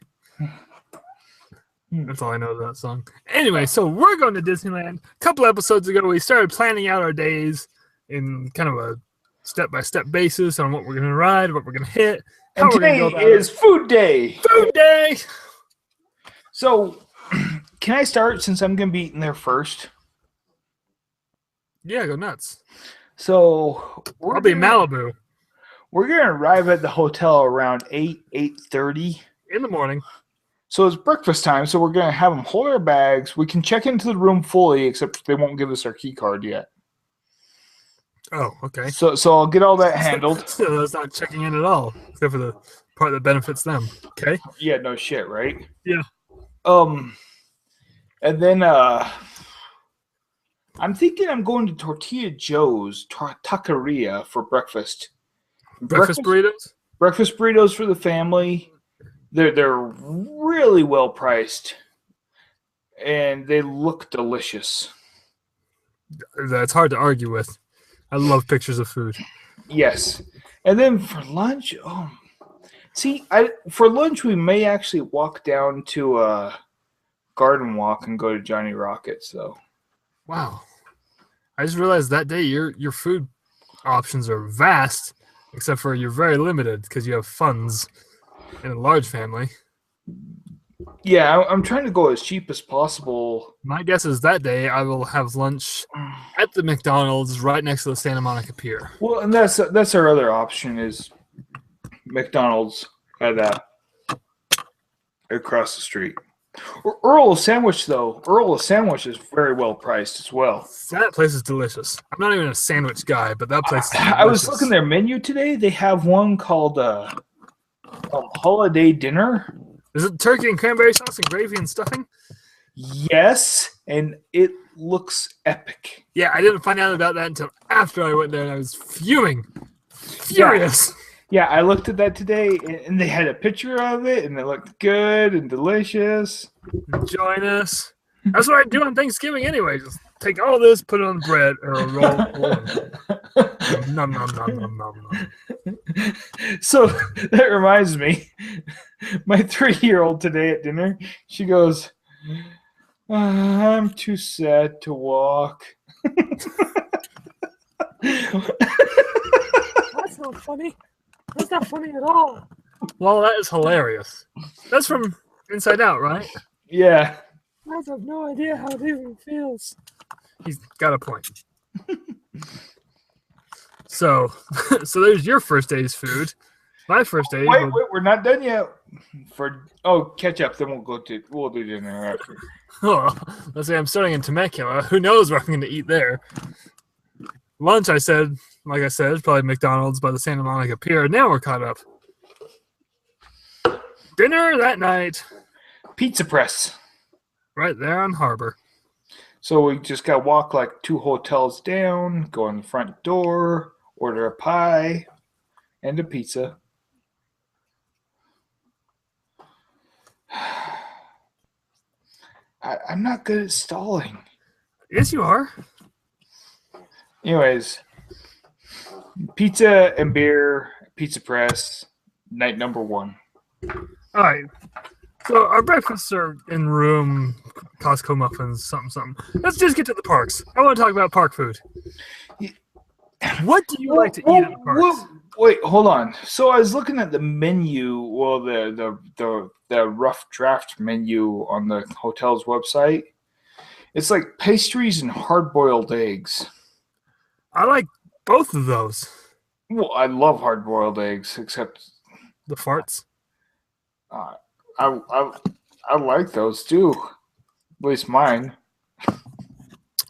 That's all I know of that song. Anyway, so we're going to Disneyland. A couple episodes ago, we started planning out our days in kind of a step-by-step basis on what we're going to ride, what we're going to hit. And today is Food Day. Food Day! So, can I start since I'm going to be eating there first? Yeah, go nuts. So, I'll be in Malibu we're going to arrive at the hotel around 8:30. in the morning. So it's breakfast time, so we're going to have them hold our bags. We can check into the room fully, except they won't give us our key card yet. Oh, okay. So I'll get all that handled. So that's not checking in at all, except for the part that benefits them. Okay. Yeah, no shit, right? Yeah. And then I'm thinking I'm going to Tortilla Joe's Taqueria for breakfast. Breakfast burritos? Breakfast burritos for the family. They're really well priced, and they look delicious. That's hard to argue with. I love pictures of food. Yes, and then for lunch, for lunch we may actually walk down to Garden Walk and go to Johnny Rockets though. Wow. I just realized that day your food options are vast, except for you're very limited because you have funds. in a large family. Yeah, I'm trying to go as cheap as possible. My guess is that day I will have lunch at the McDonald's right next to the Santa Monica Pier. Well, and that's our other option is McDonald's at across the street. Earl Sandwich, though. Earl Sandwich is very well priced as well. That place is delicious. I'm not even a sandwich guy, but that place is delicious. I was looking at their menu today. They have one called Holiday Dinner. Is it turkey and cranberry sauce and gravy and stuffing? Yes, and it looks epic. Yeah, I didn't find out about that until after I went there, and I was furious. Yeah, I looked at that today, and they had a picture of it, and it looked good and delicious. Join us. That's what I do on Thanksgiving anyway. Just take all this, put it on bread, or a roll. Nom, nom, nom, nom, nom, nom. So that reminds me, my 3-year-old today at dinner, she goes, I'm too sad to walk. That's not funny. That's not funny at all. Well, that is hilarious. That's from Inside Out, right? Yeah. I have no idea how it even feels. He's got a point. So there's your first day's food. My first day. Wait, we're not done yet. Catch up. Then we'll do dinner after. Oh, let's say I'm starting in Temecula. Who knows where I'm going to eat there? Lunch, like I said, is probably McDonald's by the Santa Monica Pier. Now we're caught up. Dinner that night. Pizza Press. Right there on Harbor. So we just got to walk like 2 hotels down, go in the front door, order a pie and a pizza. I'm not good at stalling. Yes, you are. Anyways, pizza and beer, Pizza Press, night number 1. All right. So our breakfasts are in room, Costco muffins, something. Let's just get to the parks. I want to talk about park food. What do you like to eat at the parks? Wait, hold on. So I was looking at the menu, well, the rough draft menu on the hotel's website. It's like pastries and hard-boiled eggs. I like both of those. Well, I love hard-boiled eggs, except the farts. I like those too. At least mine.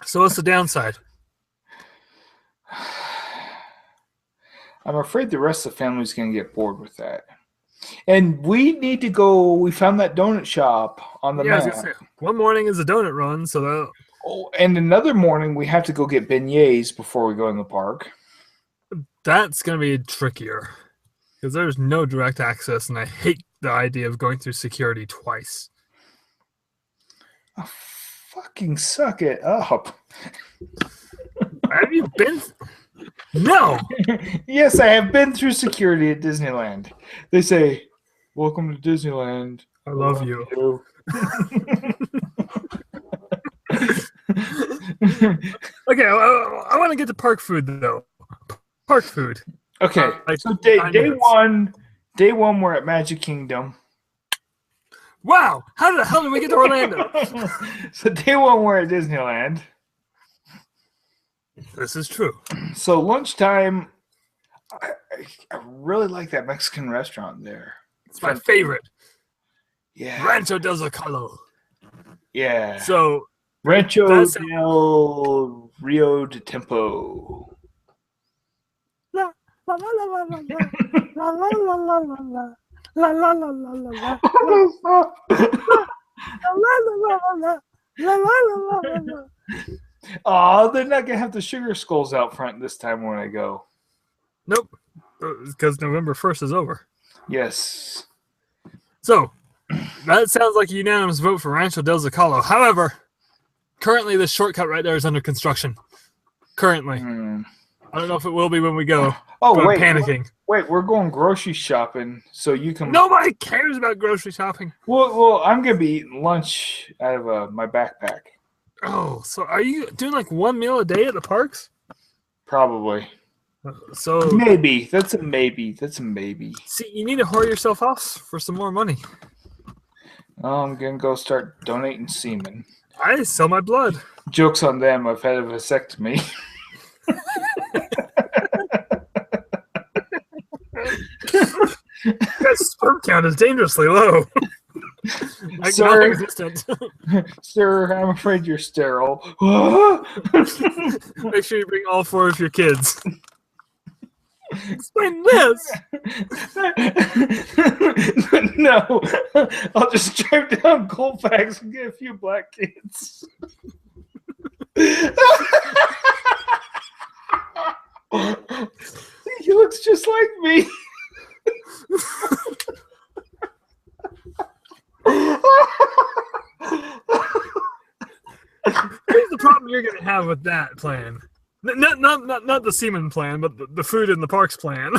So what's the downside? I'm afraid the rest of the family's going to get bored with that. And we need to go. We found that donut shop on the map. One morning is a donut run, so that. Oh, and another morning we have to go get beignets before we go in the park. That's going to be trickier because there's no direct access, and I hate the idea of going through security twice. Oh, fucking suck it up. Have you been? No. Yes, I have been through security at Disneyland. They say, "Welcome to Disneyland. I love you." Okay, I want to get to park food though. Park food. Okay, so day one, we're at Magic Kingdom. Wow, how the hell did we get to Orlando? So day one, we're at Disneyland. This is true. So lunchtime, I really like that Mexican restaurant there. It's my favorite. Yeah. Rancho del Zocalo. Yeah. So Rancho del Rio de Tempo. La la la la la la la la la la la la la la la. Oh, they're not gonna have the sugar skulls out front this time when I go. Nope, because November 1st is over. Yes. So that sounds like a unanimous vote for Rancho del Zocalo. However, currently the shortcut right there is under construction. Currently, I don't know if it will be when we go. Oh, but wait, I'm panicking. Wait, we're going grocery shopping, so you can. Nobody cares about grocery shopping. Well, I'm gonna be eating lunch out of my backpack. Oh, so are you doing like one meal a day at the parks? Probably. So Maybe. That's a maybe. That's a maybe. see, you need to whore yourself off for some more money. I'm going to go start donating semen. I sell my blood. Joke's on them. I've had a vasectomy. That sperm count is dangerously low. Like Sir. non-existent. Sir, I'm afraid you're sterile. Make sure you bring all 4 of your kids. Explain this. No, I'll just drive down Colfax and get a few black kids. He looks just like me. Here's the problem you're going to have with that plan. Not the semen plan, but the food in the parks plan.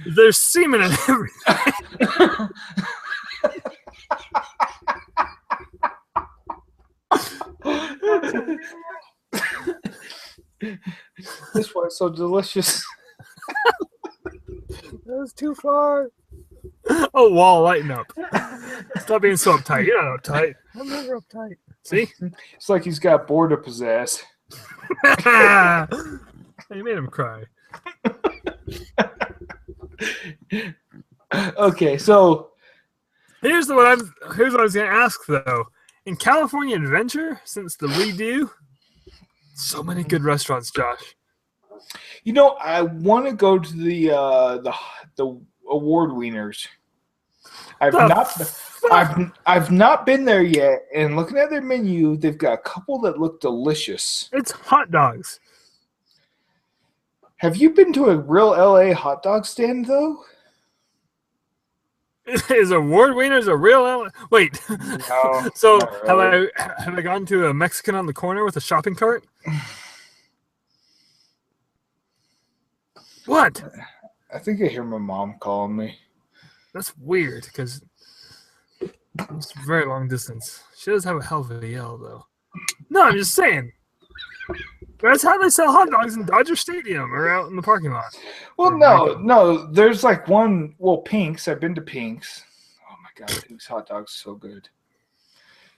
There's semen in everything. This one's so delicious. That was too far. Oh, Wall, lighten up. Stop being so uptight. You're not uptight. I'm never uptight. See? It's like he's got bored of possess. You made him cry. Okay, so Here's what I was going to ask though. In California Adventure, since the redo, so many good restaurants, Josh. you know I want to go to the award wieners. I've not been there yet, and looking at their menu, they've got a couple that look delicious. It's hot dogs. Have you been to a real LA hot dog stand though? Is award wieners a real? Wait. No. So not really. have I gone to a Mexican on the corner with a shopping cart? What? I think I hear my mom calling me. That's weird because it's a very long distance. She does have a hell of a yell though. No, I'm just saying. That's how they sell hot dogs in Dodger Stadium or out in the parking lot. Well, no. There's like one. Well, Pink's. I've been to Pink's. Oh my god, Pink's hot dogs are so good.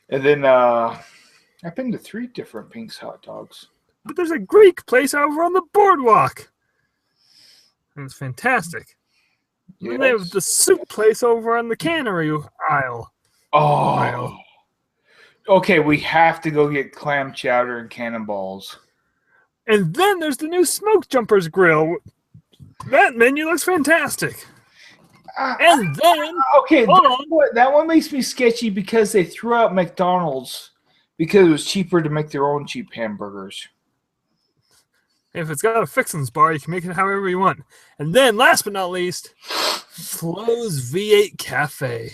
And then I've been to 3 different Pink's hot dogs. But there's a Greek place over on the boardwalk. And it's fantastic. Yes. And they have the soup place over on the cannery aisle. Oh. Okay, we have to go get clam chowder and cannonballs. And then there's the new Smoke Jumpers Grill. That menu looks fantastic. And then, Okay, hold on. that one makes me sketchy because they threw out McDonald's because it was cheaper to make their own cheap hamburgers. If it's got a fixins bar, you can make it however you want. And then, last but not least, Flo's V8 Cafe.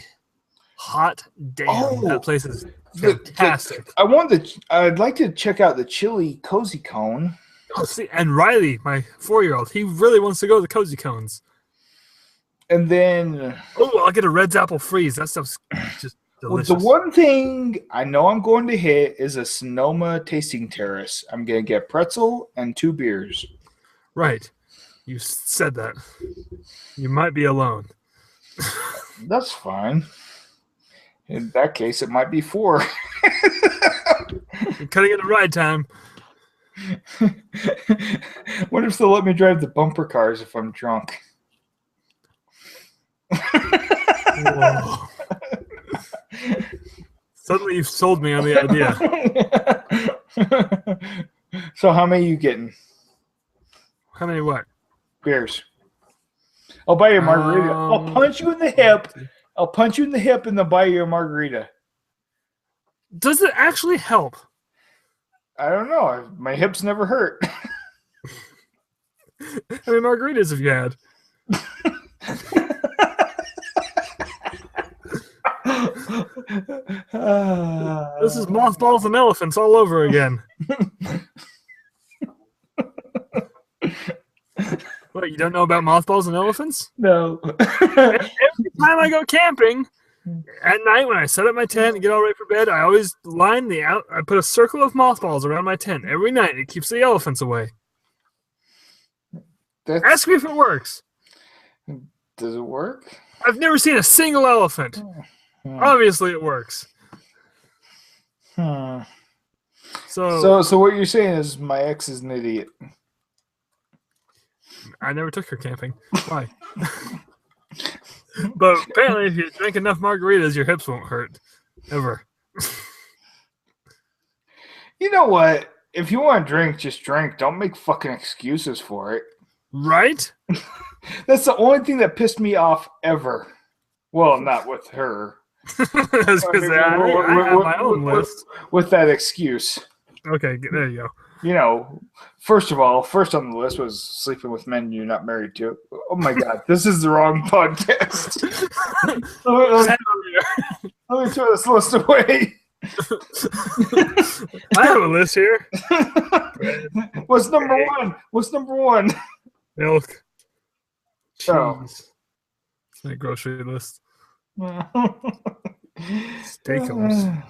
Hot damn, Oh, that place is fantastic. I'd like to check out the chili cozy cone. Oh, see, and Riley, my 4-year-old, he really wants to go to the Cozy Cones. And then Oh, I'll get a Red's Apple Freeze. That stuff's just delicious. the one thing I know I'm going to hit is a Sonoma tasting terrace. I'm going to get pretzel and 2 beers. Right. You said that. You might be alone. That's fine. In that case, it might be 4. You're cutting it a ride time. Wonder if they'll let me drive the bumper cars if I'm drunk. Whoa. Suddenly you've sold me on the idea. So how many are you getting? How many what? Beers. I'll buy you a margarita. I'll punch you in the hip. I'll punch you in the hip and then buy you a margarita. Does it actually help? I don't know. My hips never hurt. How many margaritas have you had? This is mothballs and elephants all over again. What, you don't know about mothballs and elephants? No. Every time I go camping at night when I set up my tent and get all ready for bed, I always line I put a circle of mothballs around my tent every night. It keeps the elephants away. Ask me if it works. Does it work? I've never seen a single elephant. Obviously, it works. Hmm. So So what you're saying is my ex is an idiot. I never took her camping. Why? But apparently, if you drink enough margaritas, your hips won't hurt. Ever. You know what? If you want to drink, just drink. Don't make fucking excuses for it. Right? That's the only thing that pissed me off ever. Well, not with her. I was gonna say, I have my own list. With that excuse. Okay, there you go. You know, first on the list was sleeping with men you're not married to. Oh my God, this is the wrong podcast. Let me throw this list away. I have a list here. What's number one? Milk. Oh. Cheese. It's my grocery list. Steakums.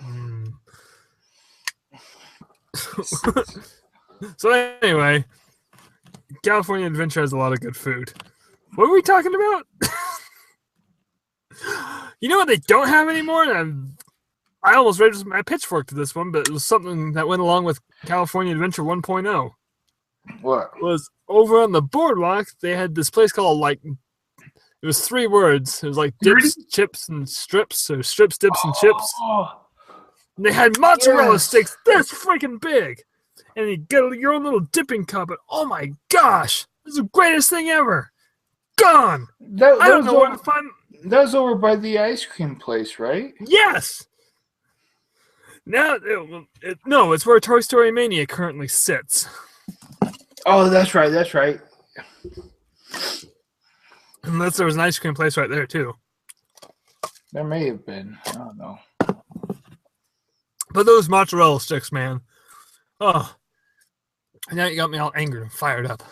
So anyway, California Adventure has a lot of good food. What were we talking about? You know what they don't have anymore? And I almost read my pitchfork to this one, but it was something that went along with California Adventure 1.0. What? It was over on the boardwalk. They had this place called it was 3 words. It was like dips, chips, and strips. So strips, dips, and chips. And they had mozzarella sticks this freaking big. And you get your own little dipping cup. And oh my gosh, this is the greatest thing ever. Gone. I don't know where to find. That was over by the ice cream place, right? Yes. Now, no, it's where Toy Story Mania currently sits. Oh, that's right. Unless there was an ice cream place right there too. There may have been. I don't know. But those mozzarella sticks, man. Oh. Now you got me all angered and fired up.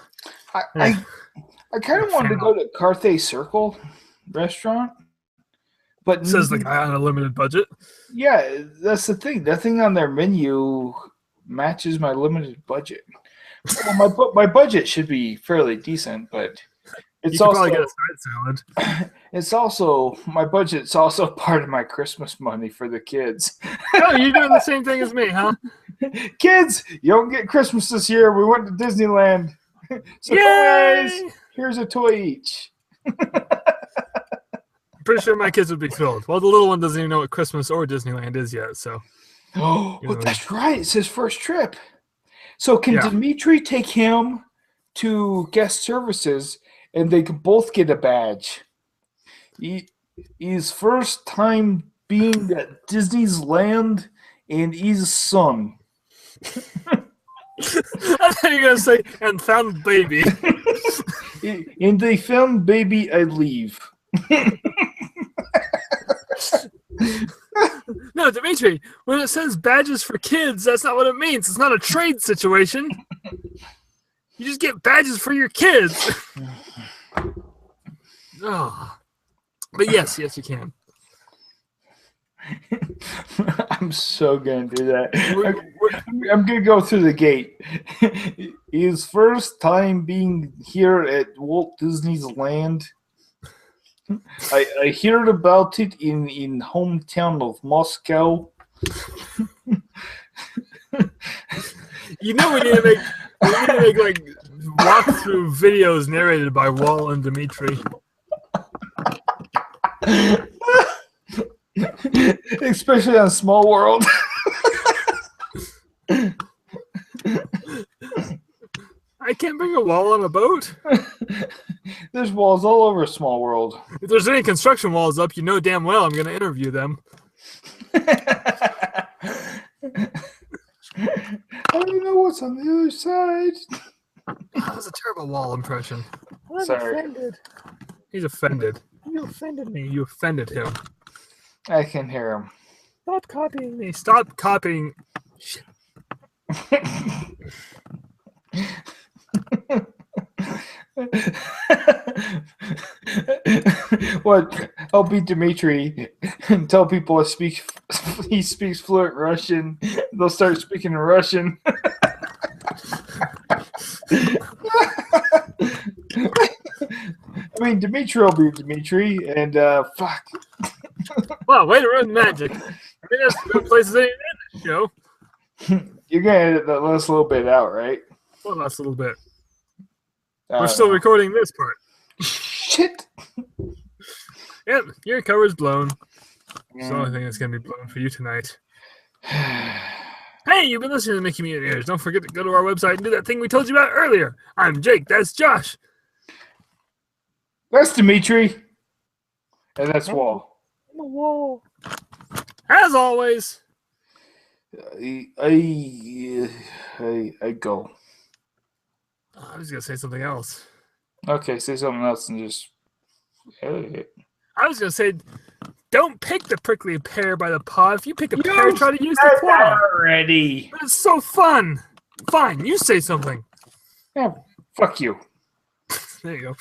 I kind of wanted to go to Carthay Circle restaurant. But it says the guy on a limited budget. Yeah, that's the thing. Nothing on their menu matches my limited budget. Well, my budget should be fairly decent, but it's you also probably get a side salad. It's also my budget's also part of my Christmas money for the kids. Oh, you're doing the same thing as me, huh? Kids, you don't get Christmas this year. We went to Disneyland. So guys, here's a toy each. Pretty sure my kids would be thrilled. Well, the little one doesn't even know what Christmas or Disneyland is yet, so. Oh, that's right. It's his first trip. So can Dimitri take him to guest services and they can both get a badge? His first time being at Disney's Land and his son. I thought you were going to say, and found baby. And they found baby, I leave. No, Dimitri, when it says badges for kids, that's not what it means. It's not a trade situation. You just get badges for your kids. Oh. But yes, you can. I'm so going to do that. I'm going to go through the gate. His first time being here at Walt Disney's Land. I heard about it in hometown of Moscow. You know we need to make like walkthrough videos narrated by Wall and Dimitri. Especially on Small World. I can't bring a wall on a boat. There's walls all over Small World. If there's any construction walls up, you know damn well I'm going to interview them. I don't know what's on the other side. That was a terrible wall impression. I'm offended. He's offended. You offended me. You offended him. I can hear him. Stop copying me. Stop copying. Shit. What? I'll be Dimitri and tell people he speaks fluent Russian. They'll start speaking mean, Dimitri will be Dimitri, and fuck. Wow, way to ruin magic. I mean, that's the good places ain't in this show. You're gonna edit that last little bit out, right? Well, that's a little bit. We're still recording this part. Shit. Yep, your cover's blown. It's the only thing that's going to be blown for you tonight. Hey, you've been listening to Mickey Mute Ears. Don't forget to go to our website and do that thing we told you about earlier. I'm Jake. That's Josh. That's Dimitri. And that's Wall. As always. I go. I was going to say something else. Okay, say something else and just. I was going to say, don't pick the prickly pear by the paw. If you pick a pear, try to use the claw. Already. But it's so fun. Fine, you say something. Yeah, fuck you. There you go.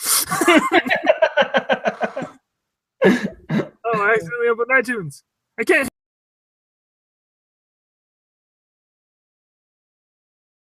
Oh, I accidentally opened iTunes. I can't.